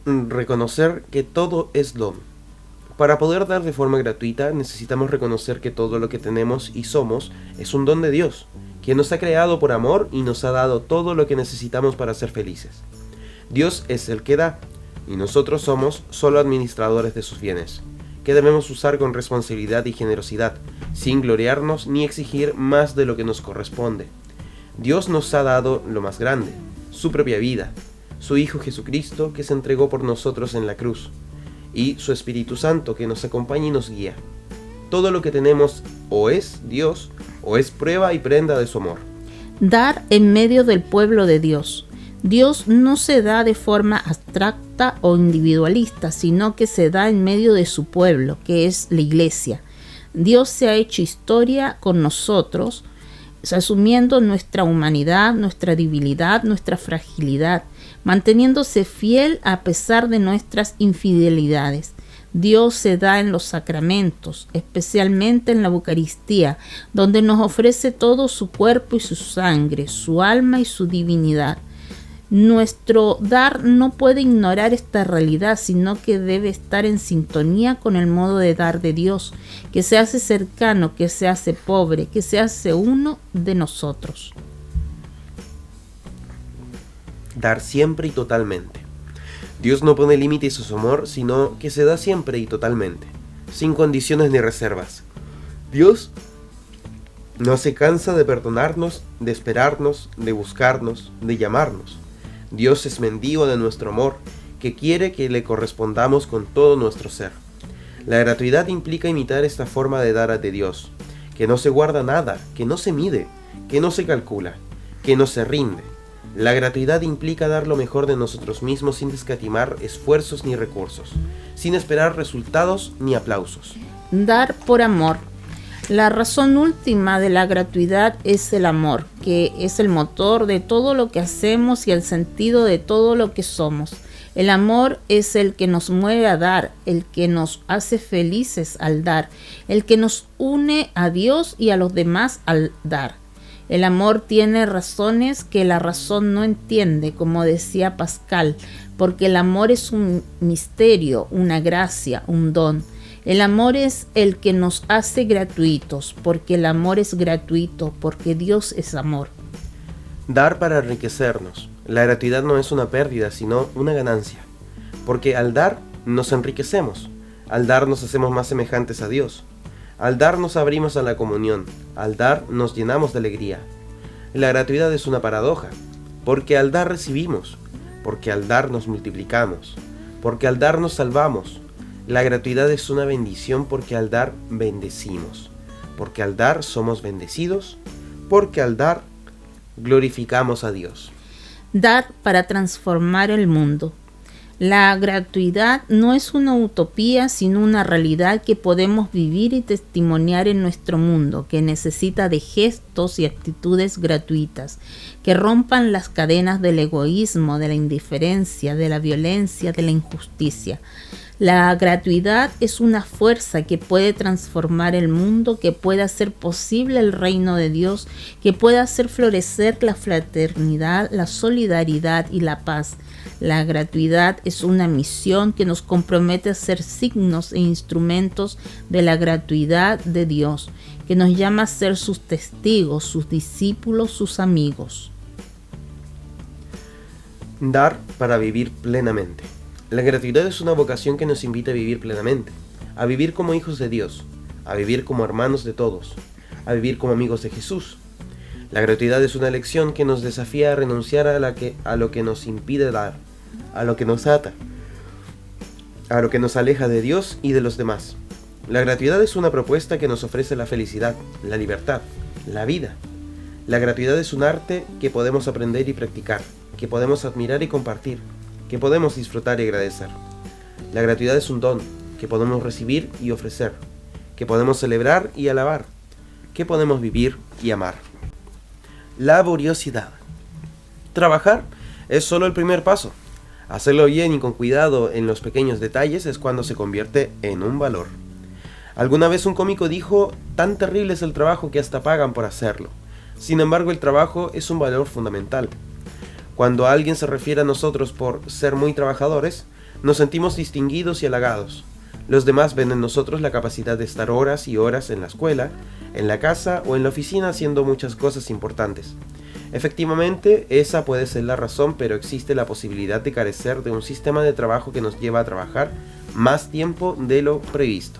Reconocer que todo es don. Para poder dar de forma gratuita necesitamos reconocer que todo lo que tenemos y somos es un don de Dios, quien nos ha creado por amor y nos ha dado todo lo que necesitamos para ser felices. Dios es el que da, y nosotros somos solo administradores de sus bienes, que debemos usar con responsabilidad y generosidad, sin gloriarnos ni exigir más de lo que nos corresponde. Dios nos ha dado lo más grande, su propia vida, su Hijo Jesucristo que se entregó por nosotros en la cruz, y su Espíritu Santo que nos acompaña y nos guía. Todo lo que tenemos o es Dios o es prueba y prenda de su amor. Dar en medio del pueblo de Dios. Dios no se da de forma abstracta o individualista, sino que se da en medio de su pueblo, que es la Iglesia. Dios se ha hecho historia con nosotros, asumiendo nuestra humanidad, nuestra debilidad, nuestra fragilidad, manteniéndose fiel a pesar de nuestras infidelidades. Dios se da en los sacramentos, especialmente en la Eucaristía, donde nos ofrece todo su cuerpo y su sangre, su alma y su divinidad. Nuestro dar no puede ignorar esta realidad, sino que debe estar en sintonía con el modo de dar de Dios, que se hace cercano, que se hace pobre, que se hace uno de nosotros. Dar siempre y totalmente. Dios no pone límites a su amor, sino que se da siempre y totalmente, sin condiciones ni reservas. Dios no se cansa de perdonarnos, de esperarnos, de buscarnos, de llamarnos. Dios es mendigo de nuestro amor, que quiere que le correspondamos con todo nuestro ser. La gratuidad implica imitar esta forma de dar de Dios, que no se guarda nada, que no se mide, que no se calcula, que no se rinde. La gratuidad implica dar lo mejor de nosotros mismos sin escatimar esfuerzos ni recursos, sin esperar resultados ni aplausos. Dar por amor. La razón última de la gratuidad es el amor, que es el motor de todo lo que hacemos y el sentido de todo lo que somos. El amor es el que nos mueve a dar, el que nos hace felices al dar, el que nos une a Dios y a los demás al dar. El amor tiene razones que la razón no entiende, como decía Pascal, porque el amor es un misterio, una gracia, un don. El amor es el que nos hace gratuitos, porque el amor es gratuito, porque Dios es amor. Dar para enriquecernos. La gratuidad no es una pérdida, sino una ganancia. Porque al dar nos enriquecemos, al dar nos hacemos más semejantes a Dios. Al dar nos abrimos a la comunión, al dar nos llenamos de alegría. La gratuidad es una paradoja, porque al dar recibimos, porque al dar nos multiplicamos, porque al dar nos salvamos. La gratuidad es una bendición porque al dar bendecimos, porque al dar somos bendecidos, porque al dar glorificamos a Dios. Dar para transformar el mundo. La gratuidad no es una utopía, sino una realidad que podemos vivir y testimoniar en nuestro mundo, que necesita de gestos y actitudes gratuitas, que rompan las cadenas del egoísmo, de la indiferencia, de la violencia, de la injusticia. La gratuidad es una fuerza que puede transformar el mundo, que puede hacer posible el reino de Dios, que puede hacer florecer la fraternidad, la solidaridad y la paz. La gratuidad es una misión que nos compromete a ser signos e instrumentos de la gratuidad de Dios, que nos llama a ser sus testigos, sus discípulos, sus amigos. Dar para vivir plenamente. La gratuidad es una vocación que nos invita a vivir plenamente, a vivir como hijos de Dios, a vivir como hermanos de todos, a vivir como amigos de Jesús. La gratuidad es una elección que nos desafía a renunciar a lo que nos impide dar, a lo que nos ata, a lo que nos aleja de Dios y de los demás. La gratuidad es una propuesta que nos ofrece la felicidad, la libertad, la vida. La gratuidad es un arte que podemos aprender y practicar, que podemos admirar y compartir, que podemos disfrutar y agradecer. La gratuidad es un don que podemos recibir y ofrecer, que podemos celebrar y alabar, que podemos vivir y amar. Laboriosidad. Trabajar es solo el primer paso. Hacerlo bien y con cuidado en los pequeños detalles es cuando se convierte en un valor. Alguna vez un cómico dijo: tan terrible es el trabajo que hasta pagan por hacerlo. Sin embargo, el trabajo es un valor fundamental. Cuando alguien se refiere a nosotros por ser muy trabajadores, nos sentimos distinguidos y halagados. Los demás ven en nosotros la capacidad de estar horas y horas en la escuela, en la casa o en la oficina haciendo muchas cosas importantes. Efectivamente, esa puede ser la razón, pero existe la posibilidad de carecer de un sistema de trabajo que nos lleva a trabajar más tiempo de lo previsto.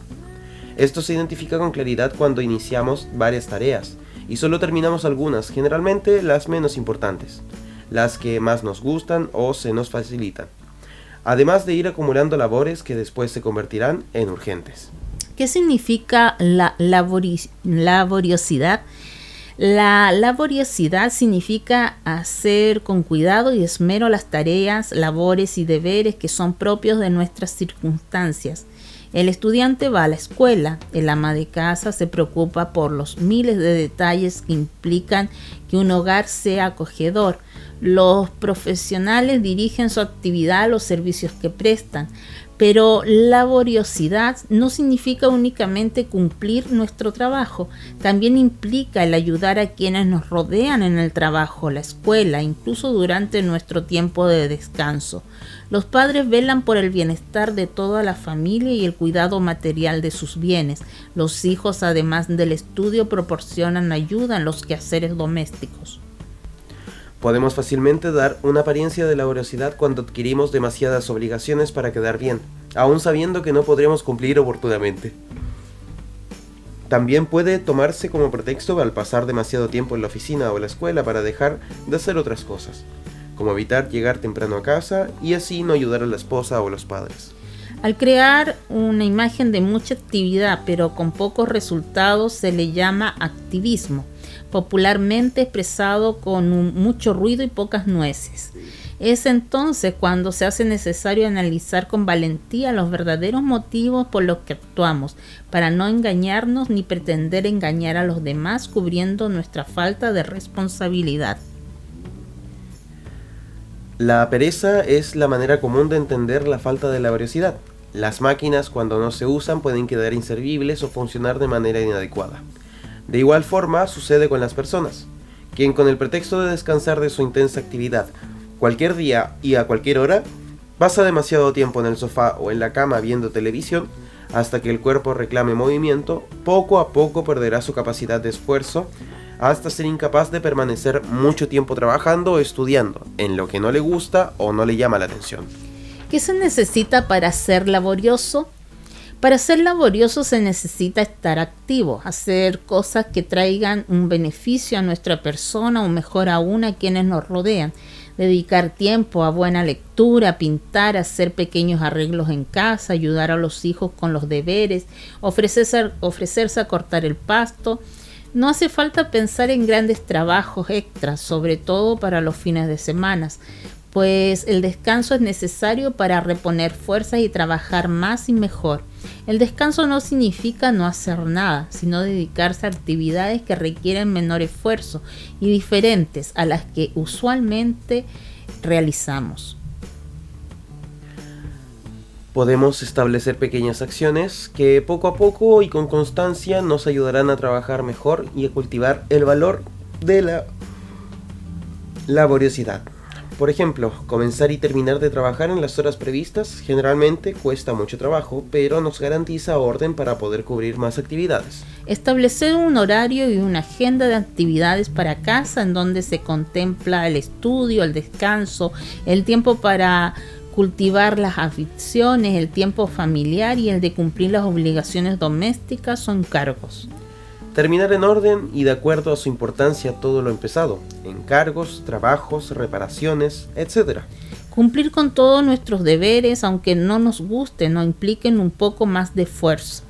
Esto se identifica con claridad cuando iniciamos varias tareas y solo terminamos algunas, generalmente las menos importantes, las que más nos gustan o se nos facilitan, además de ir acumulando labores que después se convertirán en urgentes. ¿Qué significa la laboriosidad? La laboriosidad significa hacer con cuidado y esmero las tareas, labores y deberes que son propios de nuestras circunstancias. El estudiante va a la escuela, el ama de casa se preocupa por los miles de detalles que implican que un hogar sea acogedor. Los profesionales dirigen su actividad a los servicios que prestan, pero laboriosidad no significa únicamente cumplir nuestro trabajo, también implica el ayudar a quienes nos rodean en el trabajo, la escuela, incluso durante nuestro tiempo de descanso. Los padres velan por el bienestar de toda la familia y el cuidado material de sus bienes. Los hijos, además del estudio, proporcionan ayuda en los quehaceres domésticos. Podemos fácilmente dar una apariencia de laboriosidad cuando adquirimos demasiadas obligaciones para quedar bien, aun sabiendo que no podremos cumplir oportunamente. También puede tomarse como pretexto al pasar demasiado tiempo en la oficina o la escuela para dejar de hacer otras cosas, como evitar llegar temprano a casa y así no ayudar a la esposa o los padres. Al crear una imagen de mucha actividad pero con pocos resultados se le llama activismo, popularmente expresado con mucho ruido y pocas nueces. Es entonces cuando se hace necesario analizar con valentía los verdaderos motivos por los que actuamos, para no engañarnos ni pretender engañar a los demás cubriendo nuestra falta de responsabilidad. La pereza es la manera común de entender la falta de laboriosidad. Las máquinas, cuando no se usan, pueden quedar inservibles o funcionar de manera inadecuada. De igual forma sucede con las personas, quien con el pretexto de descansar de su intensa actividad, cualquier día y a cualquier hora, pasa demasiado tiempo en el sofá o en la cama viendo televisión, hasta que el cuerpo reclame movimiento, poco a poco perderá su capacidad de esfuerzo, hasta ser incapaz de permanecer mucho tiempo trabajando o estudiando en lo que no le gusta o no le llama la atención. ¿Qué se necesita para ser laborioso? Para ser laborioso se necesita estar activo, hacer cosas que traigan un beneficio a nuestra persona o mejor aún a quienes nos rodean. Dedicar tiempo a buena lectura, pintar, hacer pequeños arreglos en casa, ayudar a los hijos con los deberes, ofrecerse a cortar el pasto. No hace falta pensar en grandes trabajos extras, sobre todo para los fines de semana, pues el descanso es necesario para reponer fuerzas y trabajar más y mejor. El descanso no significa no hacer nada, sino dedicarse a actividades que requieren menor esfuerzo y diferentes a las que usualmente realizamos. Podemos establecer pequeñas acciones que poco a poco y con constancia nos ayudarán a trabajar mejor y a cultivar el valor de la laboriosidad. Por ejemplo, comenzar y terminar de trabajar en las horas previstas generalmente cuesta mucho trabajo, pero nos garantiza orden para poder cubrir más actividades. Establecer un horario y una agenda de actividades para casa en donde se contempla el estudio, el descanso, el tiempo para cultivar las aficiones, el tiempo familiar y el de cumplir las obligaciones domésticas son cargos. Terminar en orden y de acuerdo a su importancia todo lo empezado, encargos, trabajos, reparaciones, etc. Cumplir con todos nuestros deberes, aunque no nos gusten o impliquen un poco más de esfuerzo.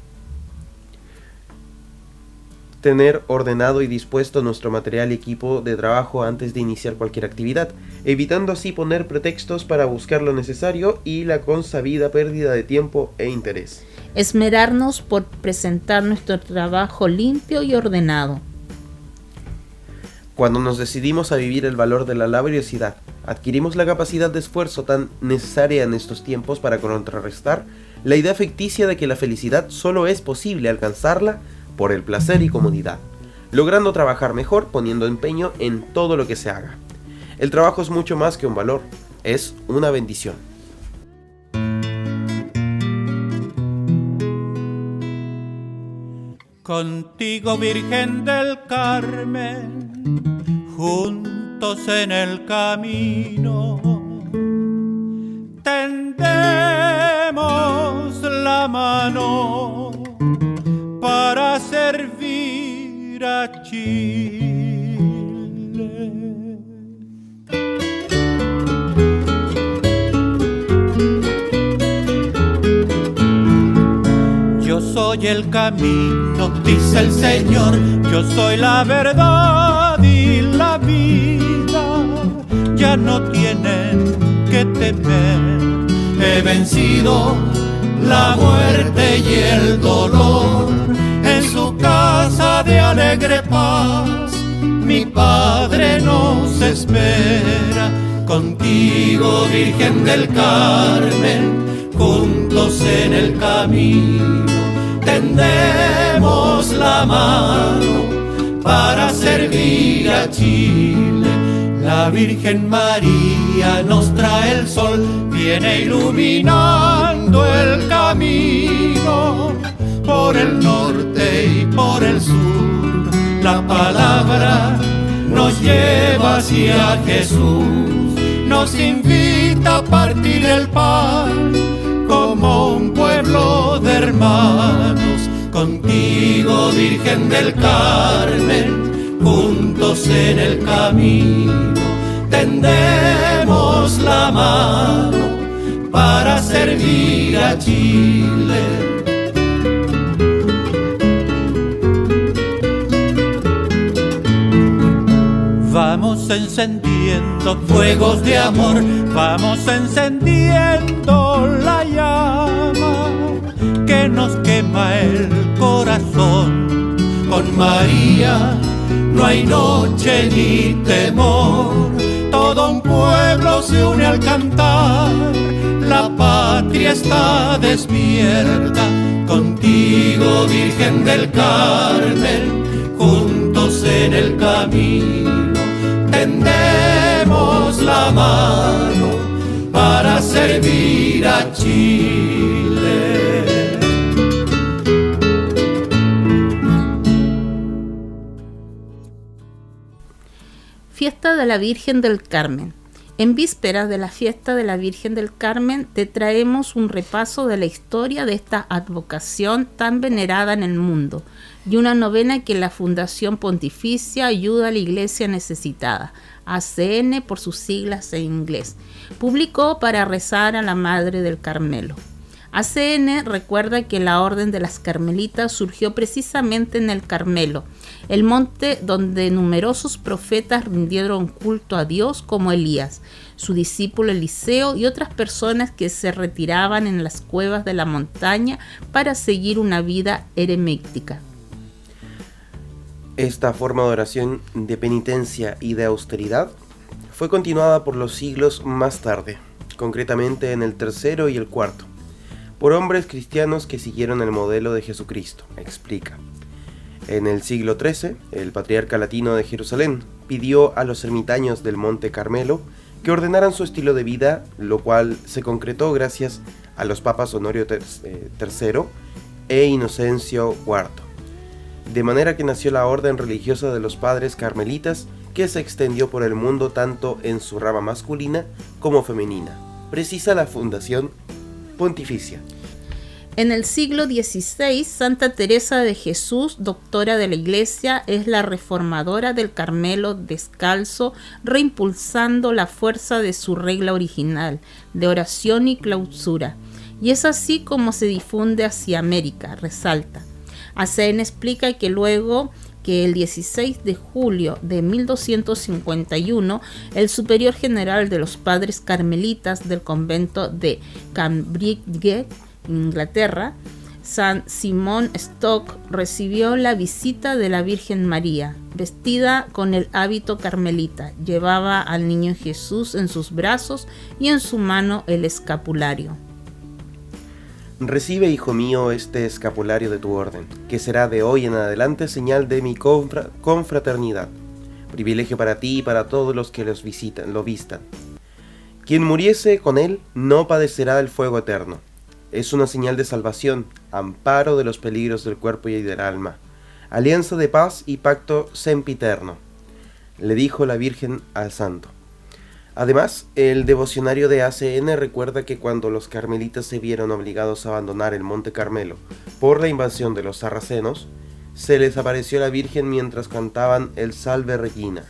Tener ordenado y dispuesto nuestro material y equipo de trabajo antes de iniciar cualquier actividad, evitando así poner pretextos para buscar lo necesario y la consabida pérdida de tiempo e interés. Esmerarnos por presentar nuestro trabajo limpio y ordenado. Cuando nos decidimos a vivir el valor de la laboriosidad, adquirimos la capacidad de esfuerzo tan necesaria en estos tiempos para contrarrestar la idea ficticia de que la felicidad solo es posible alcanzarla por el placer y comodidad, logrando trabajar mejor poniendo empeño en todo lo que se haga. El trabajo es mucho más que un valor, es una bendición. Contigo, Virgen del Carmen, juntos en el camino, tendemos la mano para servir a Chile. Yo soy el camino, dice el Señor, yo soy la verdad y la vida, ya no tienen que temer, he vencido la muerte y el dolor, en su casa de alegre paz, mi Padre nos espera, contigo Virgen del Carmen, juntos en el camino, tendemos la mano para servir a Chile. La Virgen María nos trae el sol, viene iluminando el camino por el norte y por el sur. La palabra nos lleva hacia Jesús, nos invita a partir el pan como un pueblo de hermanos. Contigo, Virgen del Carmen, juntos en el camino, tendemos la mano para servir a Chile. Vamos encendiendo fuegos de amor, vamos encendiendo la llama que nos quema el corazón. Con María no hay noche ni temor, todo un pueblo se une al cantar, la patria está despierta. Contigo, Virgen del Carmen, juntos en el camino, tendemos la mano para servir a Chile. Fiesta de la Virgen del Carmen. En vísperas de la fiesta de la Virgen del Carmen te traemos un repaso de la historia de esta advocación tan venerada en el mundo y una novena que la Fundación Pontificia Ayuda a la Iglesia Necesitada, ACN por sus siglas en inglés, publicó para rezar a la Madre del Carmelo. ACN recuerda que la Orden de las Carmelitas surgió precisamente en el Carmelo, el monte donde numerosos profetas rindieron culto a Dios como Elías, su discípulo Eliseo y otras personas que se retiraban en las cuevas de la montaña para seguir una vida eremítica. Esta forma de oración, de penitencia y de austeridad fue continuada por los siglos más tarde, concretamente en el tercero y el cuarto, por hombres cristianos que siguieron el modelo de Jesucristo, explica. En el siglo XIII, el patriarca latino de Jerusalén pidió a los ermitaños del Monte Carmelo que ordenaran su estilo de vida, lo cual se concretó gracias a los papas Honorio III e Inocencio IV. De manera que nació la orden religiosa de los padres carmelitas, que se extendió por el mundo tanto en su rama masculina como femenina. Precisa la fundación pontificia. En el siglo XVI, Santa Teresa de Jesús, doctora de la Iglesia, es la reformadora del Carmelo descalzo, reimpulsando la fuerza de su regla original, de oración y clausura. Y es así como se difunde hacia América, resalta. ACN explica que luego que el 16 de julio de 1251, el superior general de los padres carmelitas del convento de Cambridge, Inglaterra, San Simón Stock, recibió la visita de la Virgen María, vestida con el hábito carmelita. Llevaba al niño Jesús en sus brazos y en su mano el escapulario. Recibe, hijo mío, este escapulario de tu orden, que será de hoy en adelante señal de mi confraternidad, privilegio para ti y para todos los que lo vistan. Quien muriese con él no padecerá el fuego eterno. Es una señal de salvación, amparo de los peligros del cuerpo y del alma, alianza de paz y pacto sempiterno, le dijo la Virgen al santo. Además, el devocionario de ACN recuerda que cuando los carmelitas se vieron obligados a abandonar el Monte Carmelo por la invasión de los sarracenos, se les apareció la Virgen mientras cantaban el Salve Regina,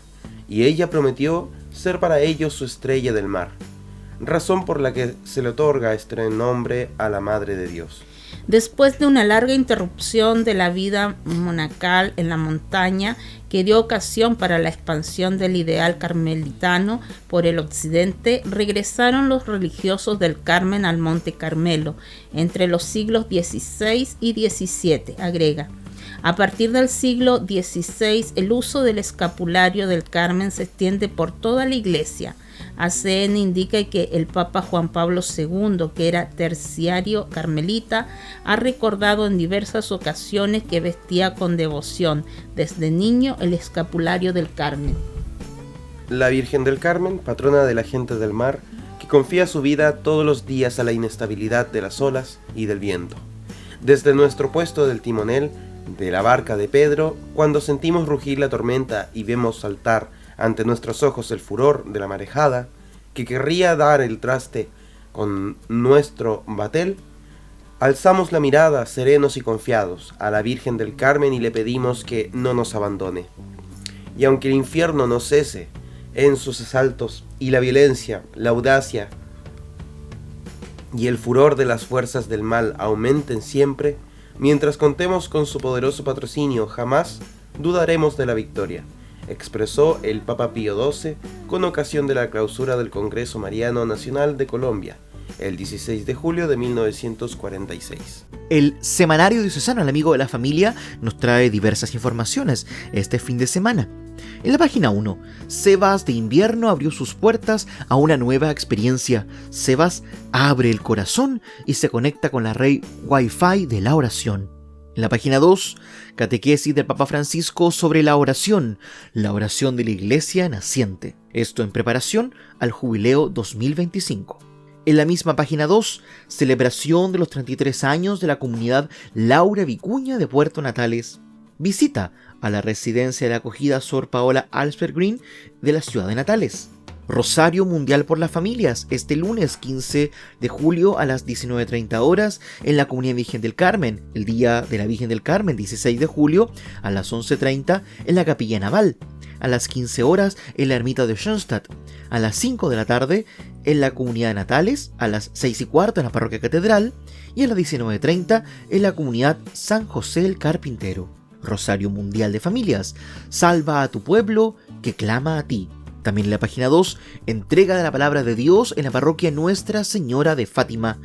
y ella prometió ser para ellos su estrella del mar, razón por la que se le otorga este nombre a la Madre de Dios. Después de una larga interrupción de la vida monacal en la montaña, que dio ocasión para la expansión del ideal carmelitano por el occidente, regresaron los religiosos del Carmen al Monte Carmelo entre los siglos XVI y XVII, agrega. A partir del siglo XVI, el uso del escapulario del Carmen se extiende por toda la Iglesia. ACN indica que el Papa Juan Pablo II, que era terciario carmelita, ha recordado en diversas ocasiones que vestía con devoción desde niño el escapulario del Carmen. La Virgen del Carmen, patrona de la gente del mar, que confía su vida todos los días a la inestabilidad de las olas y del viento. Desde nuestro puesto del timonel de la barca de Pedro, cuando sentimos rugir la tormenta y vemos saltar ante nuestros ojos el furor de la marejada, que querría dar el traste con nuestro batel, alzamos la mirada, serenos y confiados, a la Virgen del Carmen y le pedimos que no nos abandone. Y aunque el infierno no cese en sus asaltos, y la violencia, la audacia y el furor de las fuerzas del mal aumenten siempre, mientras contemos con su poderoso patrocinio, jamás dudaremos de la victoria, expresó el Papa Pío XII con ocasión de la clausura del Congreso Mariano Nacional de Colombia, el 16 de julio de 1946. El Semanario Diocesano, el amigo de la familia, nos trae diversas informaciones este fin de semana. En la página 1, Sebas de Invierno abrió sus puertas a una nueva experiencia. Sebas abre el corazón y se conecta con la red Wi-Fi de la oración. En la página 2, catequesis del Papa Francisco sobre la oración de la Iglesia naciente. Esto en preparación al Jubileo 2025. En la misma página 2, celebración de los 33 años de la comunidad Laura Vicuña de Puerto Natales. Visita a la residencia de acogida Sor Paola Alsberg-Green de la ciudad de Natales. Rosario Mundial por las Familias, este lunes 15 de julio a las 19:30 horas en la Comunidad Virgen del Carmen, el Día de la Virgen del Carmen, 16 de julio a las 11:30 en la Capilla Naval, a las 15 horas en la Ermita de Schoenstatt, a las 5 de la tarde en la Comunidad de Natales, a las 6:15 en la Parroquia Catedral y a las 19:30 en la Comunidad San José el Carpintero. Rosario Mundial de Familias, salva a tu pueblo que clama a ti. También en la página 2, entrega de la palabra de Dios en la parroquia Nuestra Señora de Fátima.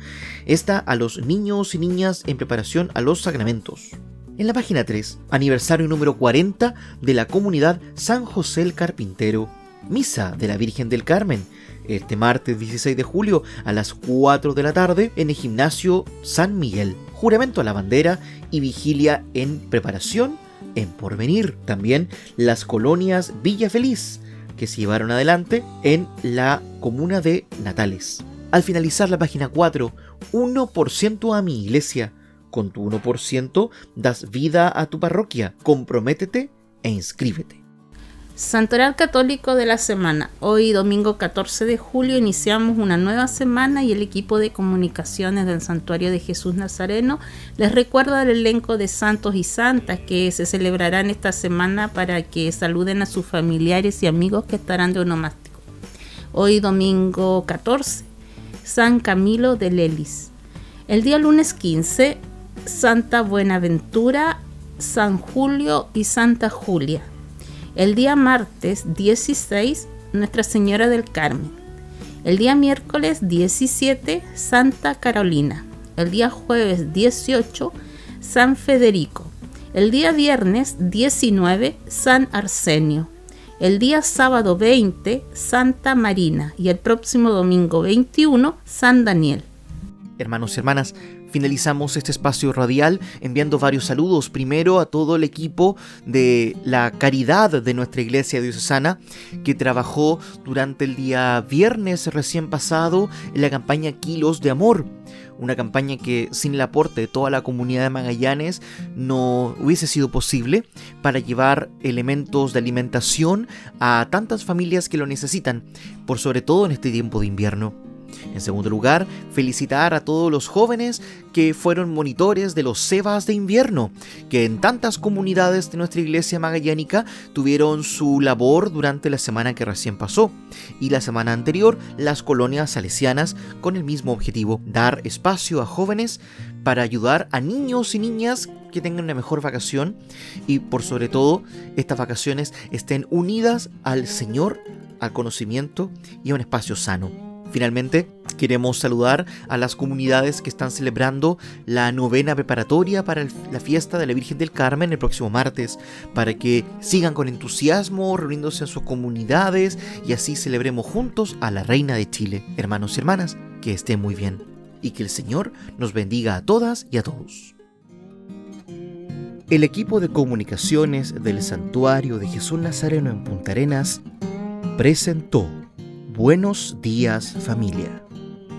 Esta a los niños y niñas en preparación a los sacramentos. En la página 3, aniversario número 40 de la comunidad San José el Carpintero. Misa de la Virgen del Carmen, este martes 16 de julio a las 4 de la tarde en el gimnasio San Miguel. Juramento a la bandera y vigilia en preparación en porvenir. También las colonias Villa Feliz, que se llevaron adelante en la comuna de Natales. Al finalizar la página 4, 1% a mi iglesia. Con tu 1% das vida a tu parroquia. Comprométete e inscríbete. Santoral Católico de la semana. Hoy, domingo 14 de julio, iniciamos una nueva semana y el equipo de comunicaciones del Santuario de Jesús Nazareno les recuerda el elenco de santos y santas que se celebrarán esta semana para que saluden a sus familiares y amigos que estarán de onomástico. Hoy, domingo 14, San Camilo de Lelis. El día lunes 15, Santa Buenaventura, San Julio y Santa Julia. El día martes 16, Nuestra Señora del Carmen. El día miércoles 17, Santa Carolina. El día jueves 18, San Federico. El día viernes 19, San Arsenio. El día sábado 20, Santa Marina. Y el próximo domingo 21, San Daniel. Hermanos y hermanas, finalizamos este espacio radial enviando varios saludos. Primero a todo el equipo de la caridad de nuestra iglesia diocesana que trabajó durante el día viernes recién pasado en la campaña Kilos de Amor. Una campaña que sin el aporte de toda la comunidad de Magallanes no hubiese sido posible para llevar elementos de alimentación a tantas familias que lo necesitan, por sobre todo en este tiempo de invierno. En segundo lugar, felicitar a todos los jóvenes que fueron monitores de los Sebas de invierno, que en tantas comunidades de nuestra iglesia magallánica tuvieron su labor durante la semana que recién pasó, y la semana anterior las colonias salesianas con el mismo objetivo, dar espacio a jóvenes para ayudar a niños y niñas que tengan una mejor vacación y por sobre todo estas vacaciones estén unidas al Señor, al conocimiento y a un espacio sano. Finalmente, queremos saludar a las comunidades que están celebrando la novena preparatoria para la fiesta de la Virgen del Carmen el próximo martes, para que sigan con entusiasmo reuniéndose en sus comunidades y así celebremos juntos a la Reina de Chile. Hermanos y hermanas, que estén muy bien y que el Señor nos bendiga a todas y a todos. El equipo de comunicaciones del Santuario de Jesús Nazareno en Punta Arenas presentó Buenos días, familia,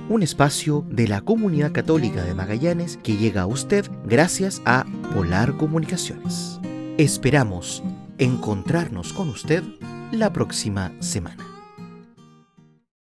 un espacio de la comunidad católica de Magallanes que llega a usted gracias a Polar Comunicaciones. Esperamos encontrarnos con usted la próxima semana.